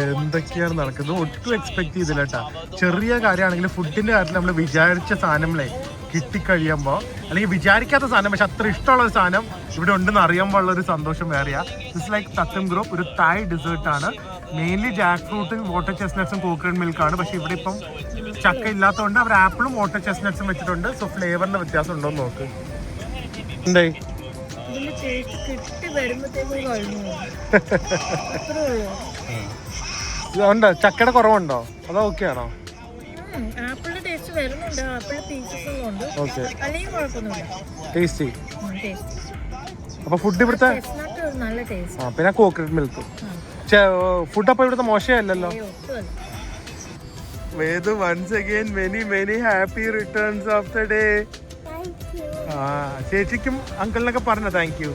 എന്തൊക്കെയാണ് നടക്കുന്നത് ഒട്ടും എക്സ്പെക്ട് ചെയ്തില്ല കേട്ടാ. ചെറിയ കാര്യമാണെങ്കിലും ഫുഡിന്റെ കാര്യത്തിൽ നമ്മൾ വിചാരിച്ച സാധനങ്ങളെ കിട്ടിക്കഴിയുമ്പോൾ, അല്ലെങ്കിൽ വിചാരിക്കാത്ത സാധനം പക്ഷെ അത്ര ഇഷ്ടമുള്ള ഒരു സാധനം ഇവിടെ ഉണ്ടെന്ന് അറിയുമ്പോൾ ഉള്ള ഒരു സന്തോഷം വേറെയാ. ദിസ് ലൈക്ക് തത്തം ഗ്രൂപ്പ്, ഒരു തായ് ഡെസേർട്ട് ആണ്. മെയിൻലി ജാക്ക് ഫ്രൂട്ടും വാട്ടർ ചെസ്നട്ട്സും കോക്കനട്ട് മിൽക്കാണ്. പക്ഷെ ഇവിടെ ഇപ്പം ചക്ക ഇല്ലാത്തതുകൊണ്ട് അവർ ആപ്പിളും വാട്ടർ ചെസ്നട്ട്സും വെച്ചിട്ടുണ്ട്. സോ ഫ്ലേവറിന്റെ വ്യത്യാസം ഉണ്ടോ എന്ന് നോക്ക്. എന്തായി ഉണ്ടോ, ചക്കയുടെ കുറവുണ്ടോ അതോ ഓക്കെ ആണോ? Okay, tasty. അപ്പൊ ഫുഡ് ഇവിടുത്തെ പിന്നെ കോക്കനട്ട് മിൽക്ക് ഫുഡ് അപ്പൊ ഇവിടുത്തെ മോശമല്ലല്ലോ. Vedu once again many happy returns of the day. ചേച്ചിക്കും അങ്കിളിനൊക്കെ പറഞ്ഞ താങ്ക് യു.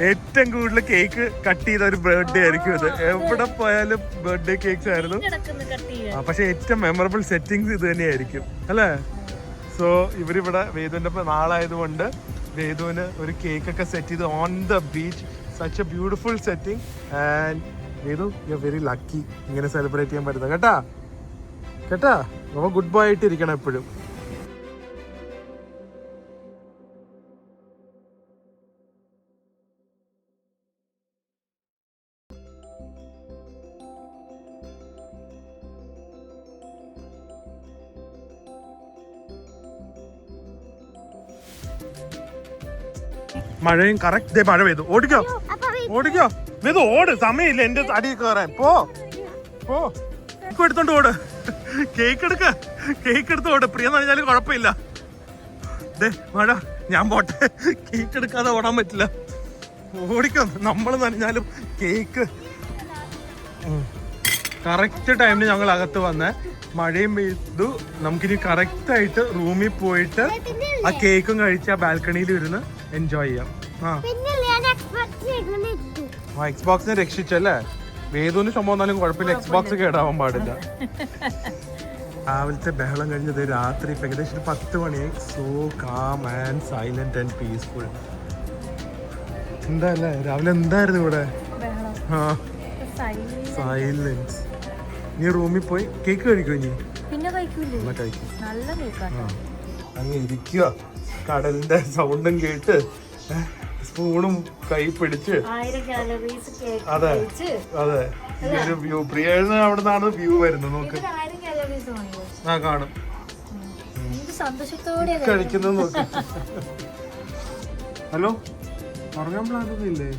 ഏറ്റവും കൂടുതൽ കേക്ക് കട്ട് ചെയ്ത ഒരു ബർത്ത്ഡേ ആയിരിക്കും ഇത്. എവിടെ പോയാലും ബർത്ത്ഡേ കേക്ക്സ് ആയിരുന്നു. പക്ഷെ ഏറ്റവും മെമ്മറബിൾ സെറ്റിങ്സ് ഇത് തന്നെയായിരിക്കും അല്ലേ? സോ ഇവരിവിടെ വേദുവിന്റെ നാളായതുകൊണ്ട് വേദുവിന് ഒരു കേക്കൊക്കെ സെറ്റ് ചെയ്ത് on the beach, such a beautiful setting. And Vedu you are very lucky ഇങ്ങനെ സെലിബ്രേറ്റ് ചെയ്യാൻ പറ്റുന്നത് കേട്ടാ. നമ്മൾ ഗുഡ് ബോയ് ആയിട്ട് ഇരിക്കണം എപ്പോഴും. മഴയും കറക്റ്റ് മഴ പെയ്തു. ഓടിക്കോ വേദു, ഓട്, സമയമില്ല എന്റെ അടി കയറാൻ. പോ എടുത്തോണ്ട് ഓട്. കേക്ക് എടുത്ത് ഓട്. പ്രിയ നനഞ്ഞാലും കുഴപ്പമില്ല. മഴ, ഞാൻ പോട്ടെ. കേക്ക് എടുക്കാതെ ഓടാൻ പറ്റില്ല. ഓടിക്കോ, നമ്മൾ നനഞ്ഞാലും കേക്ക്. കറക്റ്റ് ടൈമിന് ഞങ്ങൾ അകത്ത് വന്നേ. മഴയും പെയ്തു. നമുക്കിനി കറക്റ്റ് ആയിട്ട് റൂമിൽ പോയിട്ട് ആ കേക്കും കഴിച്ച് ആ ബാൽക്കണിയിൽ ഇരുന്ന് എൻജോയ് ചെയ്യാം. എക്സ്ബോക്സിനെ രക്ഷിച്ചല്ലേ? വേദുവിന് സംഭവം വന്നാലും കുഴപ്പമില്ല, എക്സ്ബോക്സ് കേടാവാൻ പാടില്ല. രാവിലത്തെ ബഹളം കഴിഞ്ഞത് രാത്രി ഇപ്പം ഏകദേശം 10 മണിയായി. So calm and silent and peaceful. എന്താ അല്ലേ, രാവിലെ എന്തായിരുന്നു ഇവിടെ? സൈലൻസ്. നീ റൂമിൽ പോയി കേക്ക് കഴിക്കുമോ? നീ അങ്ങ് ഇരിക്കുക, കടലിന്റെ സൗണ്ടും കേട്ട് സ്പൂണും കൈ പിടിച്ച്. അതെ ഈ ഒരു വ്യൂ പ്രിയന്ന് അവിടെ നിന്നാണ് വ്യൂ വരുന്നത്. നോക്ക്. ആ കാണും. സന്തോഷത്തോടെ കഴിക്കുന്നത് നോക്ക്. ഹലോ, ഉറങ്ങാൻ പ്ലാനൊന്നും ഇല്ലേ?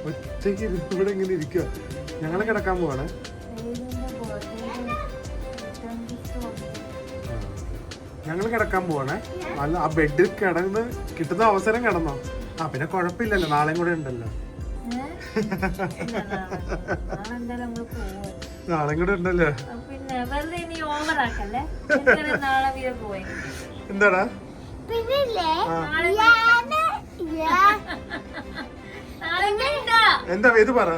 ഒറ്റയ്ക്ക് ഇവിടെ ഇങ്ങനെ ഇരിക്കുക. ഞങ്ങളെ കിടക്കാൻ പോവാണ്. ഞങ്ങൾ കിടക്കാൻ പോവാണേ. അല്ല, ആ ബെഡിൽ കിടന്ന് കിട്ടുന്ന അവസരം കിടന്നോ? ആ പിന്നെ കുഴപ്പമില്ലല്ലോ, നാളെയും കൂടെ ഉണ്ടല്ലോ. നാളെയും കൂടെ ഉണ്ടല്ലോ. എന്താടാ എന്താ ഇത് പറ.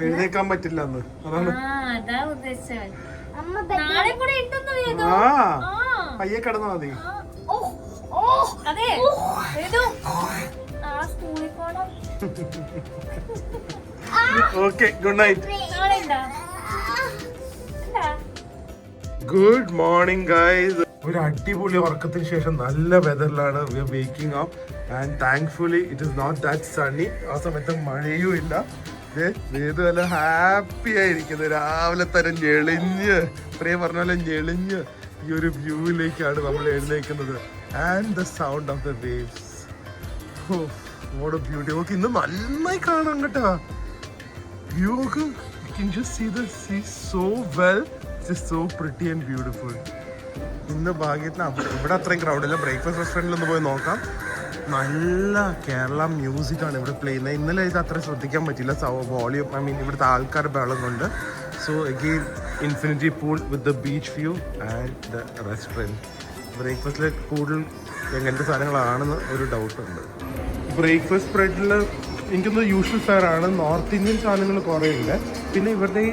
എഴുന്നേക്കാൻ പറ്റില്ല അന്ന്. അതാണ് പയ്യെ കിടന്നാ മതി. Okay, good night. Good morning guys. ഒരു അടിപൊളി ഉറക്കത്തിന് ശേഷം നല്ല വെതറിലാണ് we are waking up and thankfully it is not that sunny. ആ സമയത്ത് മഴയും ഇല്ല. ഇത് വല്ല ഹാപ്പി ആയിരിക്കുന്നത്. രാവിലെ തന്നെ ഞെളിഞ്ഞ് പ്രിയ പറഞ്ഞ പോലെ ഞെളിഞ്ഞ് ഈ ഒരു വ്യൂവിലേക്കാണ് നമ്മൾ എഴുന്നേക്കുന്നത്. And the sound of the waves. What a beauty. Okay, ഇന്ന് നന്നായി കാണാം കേട്ടോ വ്യൂ. ഒക്കെ you can just see the sea so well. It's just so pretty and beautiful. ഇന്ന് ഭാഗ്യത്തിന് ഇവിടെ അത്രയും ക്രൗഡില്ല. ബ്രേക്ക്ഫാസ്റ്റ് റെസ്റ്റോറൻറ്റിൽ ഒന്ന് പോയി നോക്കാം. നല്ല കേരള മ്യൂസിക് ആണ് ഇവിടെ പ്ലേ ചെയ്യുന്നത്. ഇന്നലെ ഇത് അത്ര ശ്രദ്ധിക്കാൻ പറ്റില്ല, വോളിയം ഐ മീൻ ഇവിടുത്തെ ആൾക്കാർ ബഹളം കൊണ്ട്. So again infinity pool with the beach view and the restaurant. ബ്രേക്ക്ഫാസ്റ്റിൽ കൂടുതൽ എങ്ങനത്തെ സാധനങ്ങളാണെന്ന് ഒരു ഡൗട്ടുണ്ട്. ബ്രേക്ക്ഫാസ്റ്റ് സ്പ്രെഡിൽ എനിക്കൊന്ന് യൂഷ്വൽ ഫെയർ ആണ്. നോർത്ത് ഇന്ത്യൻ സാധനങ്ങൾ കുറേ ഉണ്ട്. പിന്നെ ഇവരുടെ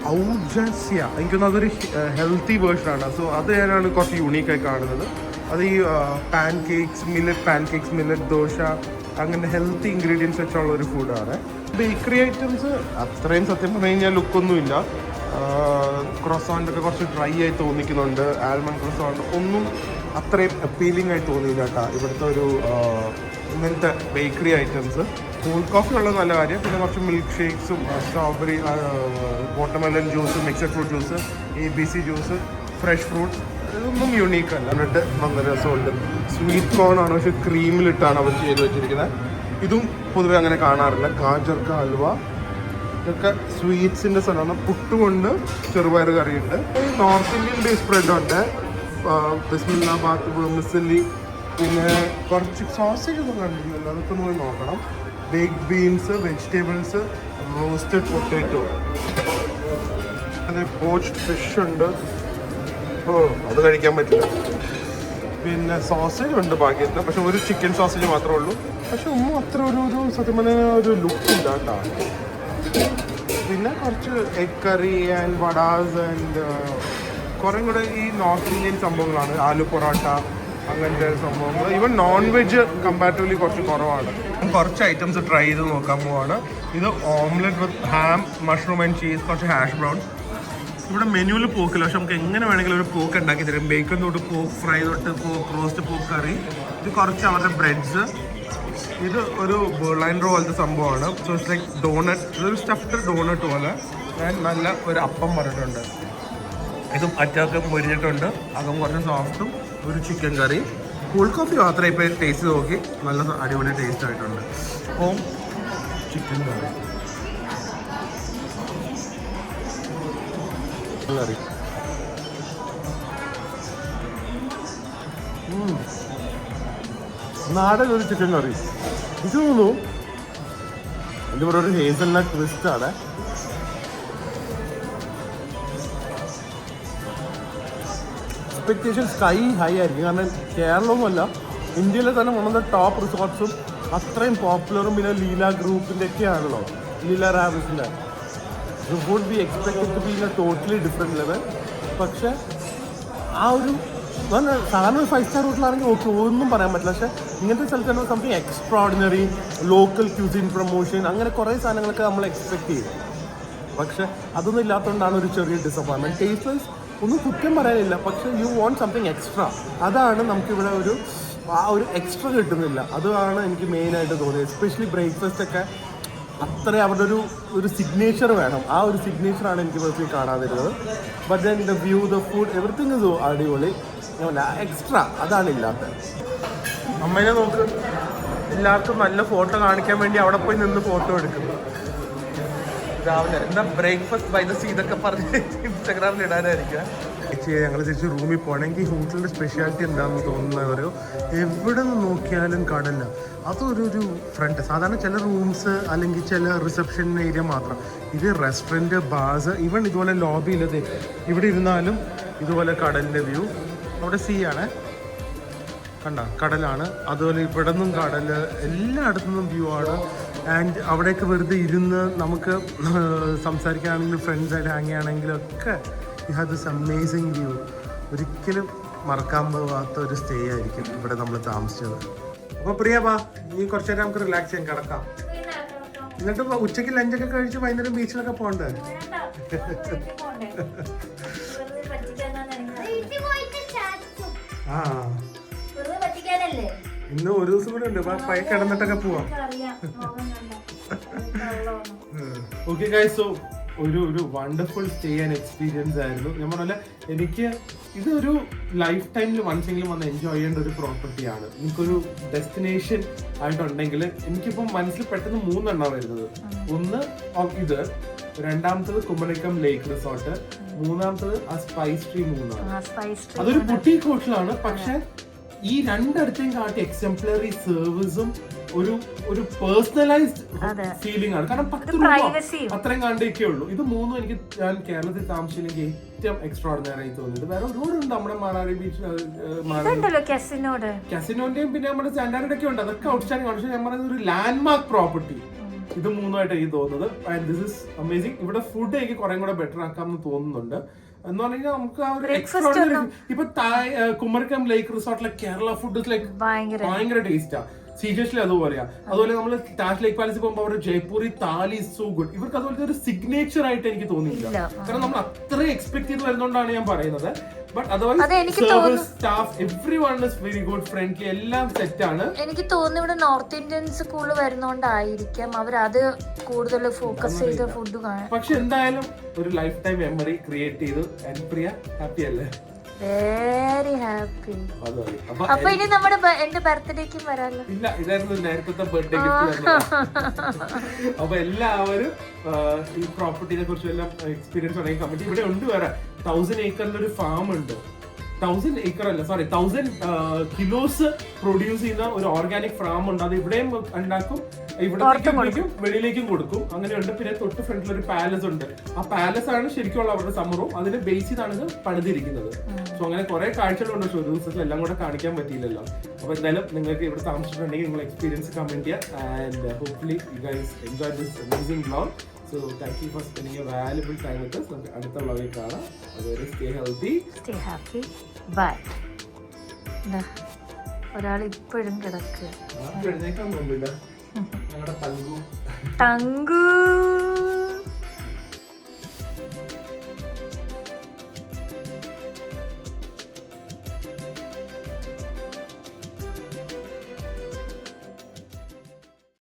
ഔജസ്യ എനിക്കൊന്ന് അതൊരു ഹെൽത്തി വേർഷനാണ്. സോ അത് ഞാനാണ് കുറച്ച് യൂണീക്കായി കാണുന്നത്. അത് ഈ പാൻ കേക്ക്സ്, മില്ലറ്റ് ദോശ, അങ്ങനെ ഹെൽത്തി ഇൻഗ്രീഡിയൻസ് വെച്ചുള്ള ഒരു ഫുഡാണ്. ബേക്കറി ഐറ്റംസ് അത്രയും സത്യം പറഞ്ഞു കഴിഞ്ഞാൽ ലുക്കൊന്നുമില്ല. ക്രോസോണ്ടൊക്കെ കുറച്ച് ഡ്രൈ ആയി തോന്നിക്കുന്നുണ്ട്. ആൽമണ്ട് ക്രോസോണ്ട് ഒന്നും അത്രയും അപ്പീലിംഗ് ആയി തോന്നിയില്ല കേട്ടോ ഇവിടുത്തെ ഒരു ഇങ്ങനത്തെ ബേക്കറി ഐറ്റംസ്. കൂൾ കോഫി ഉള്ളത് നല്ല കാര്യം. പിന്നെ കുറച്ച് മിൽക്ക് ഷേക്സും strawberry, watermelon juice, mixed fruit juice, ABC juice, fresh fruits, ഇതൊന്നും യൂണീക്ക് അല്ല. എന്നിട്ട് നല്ല രസമുണ്ട്. സ്വീറ്റ് കോൺ ആണ്, പക്ഷെ ക്രീമിലിട്ടാണ് അവർ ചെയ്ത് വെച്ചിരിക്കുന്നത്. ഇതും പൊതുവെ അങ്ങനെ കാണാറില്ല. ഗാജർക്ക ഹൽവ, ഇതൊക്കെ സ്വീറ്റ്സിൻ്റെ സ്ഥലമാണ്. പുട്ടുകൊണ്ട് ചെറുപയർ കറിയുണ്ട്. നോർത്ത് ഇന്ത്യൻ ബേസ് സ്പ്രെഡുണ്ട്. ബിസ്മില്ലാബാദ്, മിസലി, പിന്നെ കുറച്ച് സോസേജ് ഒന്നും കണ്ടിട്ടില്ലല്ലോ, അതൊക്കെ ഒന്ന് പോയി നോക്കണം. Baked beans, vegetables, roasted potato, poached fish ഉണ്ട്. അത് കഴിക്കാൻ പറ്റില്ല. പിന്നെ സോസേജ് ഉണ്ട് ഭാഗ്യത്തിന്, പക്ഷെ ഒരു ചിക്കൻ സോസേജ് മാത്രമേ ഉള്ളൂ. പക്ഷെ ഒന്നും അത്ര ഒരു സത്യം പറഞ്ഞാൽ ഒരു ലുക്കില്ല കേട്ടോ. പിന്നെ കുറച്ച് egg curry and vadas and കുറേ കൂടെ ഈ നോർത്ത് ഇന്ത്യൻ സംഭവങ്ങളാണ്. ആലു പൊറോട്ട, അങ്ങനത്തെ സംഭവങ്ങൾ. ഈവൻ നോൺ വെജ് കമ്പാരിറ്റീവ്ലി കുറച്ച് കുറവാണ്. കുറച്ച് ഐറ്റംസ് ട്രൈ ചെയ്ത് നോക്കാൻ പോവാണ്. ഇത് omelette with ham, mushroom and cheese, കുറച്ച് ഹാഷ് ബ്രൗൺ. ഇവിടെ മെനുവിൽ പോക്കില്ല, പക്ഷെ നമുക്ക് എങ്ങനെ വേണമെങ്കിലും ഒരു പോക്ക് ഉണ്ടാക്കി തരും. ബേക്കൺ തൊട്ട് പോക്ക് ഫ്രൈ തൊട്ട് പോക്ക് റോസ്റ്റ്, പോക്ക് കറി. ഇത് കുറച്ച് അവരുടെ ബ്രെഡ്സ്. ഇത് ഒരു ബെർലൈൻ റോ പോലത്തെ സംഭവമാണ്. So it's like donut. ഇതൊരു സ്റ്റഫ്ഡ് ഡോണറ്റ് പോലെ. ഞാൻ നല്ല ഒരു അപ്പം പറഞ്ഞിട്ടുണ്ട്. ഇതും അറ്റൊക്കെ മുരിഞ്ഞിട്ടുണ്ട്. അകം കുറച്ച് സോഫ്റ്റും. ഒരു ചിക്കൻ കറി. കൂൾ കോഫി മാത്രമേ ഇപ്പോൾ ടേസ്റ്റ് നോക്കി. നല്ല അടിപൊളി ടേസ്റ്റ് ആയിട്ടുണ്ട്. അപ്പം ചിക്കൻ കറി കറി നാടൻ ഒരു ചിക്കൻ കറി. ഇത് തോന്നുന്നു ഇതിവിടെ ഒരു ഹേസൽനട്ട് ട്വിസ്റ്റാണ്. എക്സ്പെക്ടേഷൻ സ്കൈ ഹൈ ആയിരിക്കും. കാരണം കേരളമൊന്നുമല്ല, ഇന്ത്യയിലെ തന്നെ വൺ ഓഫ് ദ ടോപ്പ് റിസോർട്ട്സും അത്രയും പോപ്പുലറും പിന്നെ ലീല ഗ്രൂപ്പിൻ്റെ ഒക്കെ ആണല്ലോ, ലീല റാവിസിൻ്റെ. Would be expected to be in a totally different level. പക്ഷേ ആ ഒരു സാധാരണ ഒരു 5-star ഹോട്ടലാണെങ്കിൽ ഓക്കെ, ഒന്നും പറയാൻ പറ്റില്ല. പക്ഷേ ഇങ്ങനത്തെ സ്ഥലത്ത് something extraordinary, local cuisine promotion, അങ്ങനെ കുറേ സാധനങ്ങളൊക്കെ നമ്മൾ എക്സ്പെക്ട് ചെയ്യും. പക്ഷേ അതൊന്നും ഇല്ലാത്തതുകൊണ്ടാണ് ഒരു ചെറിയ ഡിസപ്പോയിൻമെൻറ്റ്. ടേസ്റ്റ് വൈസ് ഒന്നും കുറ്റം പറയാനില്ല, പക്ഷേ യു വോണ്ട് സംതിങ് എക്സ്ട്രാ. അതാണ് നമുക്കിവിടെ ഒരു ആ ഒരു എക്സ്ട്രാ കിട്ടുന്നില്ല. അതാണ് എനിക്ക് മെയിനായിട്ട് തോന്നിയത്. എസ്പെഷ്യലി ബ്രേക്ക്ഫാസ്റ്റ് ഒക്കെ അത്ര അവരുടെ ഒരു സിഗ്നേച്ചർ വേണം. ആ ഒരു സിഗ്നേച്ചറാണ് എനിക്ക് പേഴ്സണലി കാണാതിരുന്നത്. But then the view, the food, everything is അടിപൊളി. എക്സ്ട്രാ അതാണ് ഇല്ലാത്തത്. അമ്മേനെ നോക്ക്, എല്ലാവർക്കും നല്ല ഫോട്ടോ കാണിക്കാൻ വേണ്ടി അവിടെ പോയി നിന്ന് ഫോട്ടോ എടുക്കും. രാവിലെ എന്താ ബ്രേക്ക്ഫാസ്റ്റ് ബൈ ദ സീ ഇതൊക്കെ പറഞ്ഞ് ഇൻസ്റ്റാഗ്രാമിൽ ഇടാനായിരിക്കും. ഞങ്ങൾ തിരിച്ച് റൂമിൽ പോകണമെങ്കിൽ ഹോട്ടലിൻ്റെ സ്പെഷ്യാലിറ്റി എന്താണെന്ന് തോന്നുന്നവരോ എവിടെ നിന്ന് നോക്കിയാലും കടല. അതൊരു ഫ്രണ്ട്. സാധാരണ ചില റൂംസ് അല്ലെങ്കിൽ ചില റിസപ്ഷൻ ഏരിയ മാത്രം. ഇത് റെസ്റ്റോറൻറ്റ്, ബാർസ്, ഈവൻ ഇതുപോലെ ലോബിയിലത് ഇവിടെ ഇരുന്നാലും ഇതുപോലെ കടലിൻ്റെ വ്യൂ. അവിടെ സീ ആണ്, കണ്ട കടലാണ്. അതുപോലെ ഇവിടെ നിന്നും കടൽ, എല്ലായിടത്തു നിന്നും വ്യൂ ആണ്. ആൻഡ് അവിടെയൊക്കെ വെറുതെ ഇരുന്ന് നമുക്ക് സംസാരിക്കുകയാണെങ്കിലും ഫ്രണ്ട്സായിട്ട് ഹാങ് ചെയ്യുകയാണെങ്കിലും ഒക്കെ you have this amazing view. ഒരിക്കലും മറക്കാൻ പോകാത്ത ഒരു സ്റ്റേ ആയിരിക്കും ഇവിടെ നമ്മൾ താമസിച്ചത്. അപ്പോൾ പ്രിയപ്പാ, ഇനി കുറച്ച് നേരം നമുക്ക് റിലാക്സ് ചെയ്യാൻ കിടക്കാം. എന്നിട്ട് ഉച്ചയ്ക്ക് ലഞ്ചൊക്കെ കഴിച്ച് വൈകുന്നേരം ബീച്ചിലൊക്കെ പോകണ്ടേ? ആ, ഇന്ന് ഒരു ദിവസം കൂടെ ഉണ്ട്. പൈ കിടന്നിട്ടൊക്കെ പോവാം. ഓക്കെ ഗൈസ്, സോ ഒരു വണ്ടർഫുൾ സ്റ്റേ ആൻഡ് എക്സ്പീരിയൻസ് ആയിരുന്നു. ഞാൻ പറഞ്ഞ എനിക്ക് ഇതൊരു ലൈഫ് ടൈമിൽ വൺസെങ്കിലും വന്ന് എൻജോയ് ചെയ്യേണ്ട ഒരു പ്രോപ്പർട്ടിയാണ്. എനിക്കൊരു ഡെസ്റ്റിനേഷൻ ആയിട്ടുണ്ടെങ്കിൽ എനിക്കിപ്പം മനസ്സിൽ പെട്ടെന്ന് 3 എണ്ണം വരുന്നത്. ഒന്ന് ഇത്, രണ്ടാമത്തത് കുമളിക്കം ലേക്ക് റിസോർട്ട്, മൂന്നാമത്തത് ആ സ്പൈസ് ട്രീ മൂന്നാണ്. അതൊരു ബുട്ടീക്ക് ഹോട്ടലാണ്. പക്ഷെ ഈ രണ്ടിടത്തേയും കാട്ടി എക്സംപ്ലറി സർവീസും ഒരു പേഴ്സണലൈസ്ഡ് ഫീലിംഗ് ആണ്. കാരണം 10 രൂപ അത്രയും കണ്ടൊക്കെ ഉള്ളൂ. ഇത് മൂന്നും എനിക്ക് ഞാൻ കേരളത്തിൽ താമസിച്ചില്ലെങ്കിൽ ഏറ്റവും എക്സ്ട്രാ ഓർഡിനറി ആയി തോന്നിയത്. വേറെ ഒരുപാടുണ്ട്. നമ്മുടെ മാറാരി ബീച്ച്, കാസിനോന്റെയും പിന്നെ നമ്മുടെ സാന്റാരിയുടെ ഒക്കെ ഉണ്ട്. അതൊക്കെ ഔട്ട്സ്റ്റാൻഡിംഗ് ആണ്. പക്ഷെ ഞാൻ പറയുന്നത് ഒരു ലാൻഡ്മാർക്ക് പ്രോപ്പർട്ടി ഇത് മൂന്നുമായിട്ട് എനിക്ക് തോന്നുന്നത്. And this is amazing. ഇവിടെ ഫുഡ് എനിക്ക് കുറെ കൂടെ ബെറ്റർ ആക്കാമെന്ന് തോന്നുന്നുണ്ട്. എന്ന് പറഞ്ഞാൽ നമുക്ക് ആ ഒരു എക്സ്ട്രാ ഇപ്പൊ കുമരകം ലേക്ക് റിസോർട്ടിലെ കേരള ഫുഡ് ലൈക്ക് ഭയങ്കര ടേസ്റ്റാ. സീരിയസ്ലി അതുപോലെയാ. അതുപോലെ നമ്മൾ താജ് ലേക്ക് പാലസിൽ പോകുമ്പോൾ അവരുടെ ജയ്പൂരി താലി സോ ഗുഡ്. ഇവർക്ക് അതുപോലത്തെ ഒരു സിഗ്നേച്ചർ ആയിട്ട് എനിക്ക് തോന്നിയില്ല. കാരണം നമ്മൾ അത്ര എക്സ്പെക്ട് ചെയ്ത് വരുന്നോണ്ടാണ് ഞാൻ പറയുന്നത്. But otherwise service, staff, everyone is very good, friendly, എല്ലാം സെറ്റ് ആണ്. എനിക്ക് തോന്നുന്നു ഇവിടെ നോർത്ത് ഇന്ത്യൻസ് കൂടുതൽ വരുന്നോണ്ടായിരിക്കാം അവരത് കൂടുതൽ ഫോക്കസ് ചെയ്ത് ഫുഡ് കാണാൻ. പക്ഷെ എന്തായാലും ഒരു ലൈഫ് ടൈം മെമ്മറി ക്രിയേറ്റ് ചെയ്തു. ആൻഡ് പ്രിയ ഹാപ്പി അല്ലേ? Very happy. അപ്പൊ ഇനി നമ്മുടെ എന്റെ ബർത്ത്ഡേക്കും വരാല്ലോ. ഇല്ല, ഇതായിരുന്നു നേരത്തെ ബർത്ത്ഡേ ഗിഫ്റ്റ്. അപ്പൊ എല്ലാവരും ഈ പ്രോപ്പർട്ടിനെ കുറിച്ച് എല്ലാം എക്സ്പീരിയൻസ് ഉണ്ടെങ്കിൽ കമന്റ്. ഇവിടെ ഉണ്ട് വേറെ 1000 ഏക്കറിലൊരു ഫാം ഉണ്ട്. 1000 ഏക്കർ അല്ല, സോറി 1000 കിലോസ് പ്രൊഡ്യൂസ് ചെയ്യുന്ന ഒരു ഓർഗാനിക് ഫാം ഉണ്ട്. അത് ഇവിടെയും ഉണ്ടാക്കും, ഇവിടേക്കും വെളിയിലേക്കും കൊടുക്കും. അങ്ങനെയുണ്ട്. പിന്നെ തൊട്ട് ഫ്രണ്ടിൽ ഒരു പാലസ് ഉണ്ട്. ആ പാലസ് ആണ് ശരിക്കുള്ള അവരുടെ സമ്മറും. അതിന് ബേസ് ചെയ്താണ് ഇത് പണിതിരിക്കുന്നത്. സോ അങ്ങനെ കുറെ കാഴ്ചകളുണ്ട്. പക്ഷെ ഒരു ദിവസത്തിൽ എല്ലാം കൂടെ കാണിക്കാൻ പറ്റിയില്ലല്ലോ. അപ്പൊ എന്തായാലും നിങ്ങൾക്ക് ഇവിടെ താമസിച്ചിട്ടുണ്ടെങ്കിൽ നിങ്ങൾ എക്സ്പീരിയൻസ് കമന്റ് ചെയ്യുക. And hopefully you guys enjoy this amazing vlog. So thank you for spending a valuable time with us. നമുക്ക് അടുത്ത വ്ലോഗിൽ കാണാം. അതുവരെ stay healthy, stay happy, bye. ഒരാൾ ഇപ്പോഴും കിടക്കുക. എഴുന്നേക്കാൻ പോകുന്നില്ല. ഞങ്ങളുടെ തങ്കു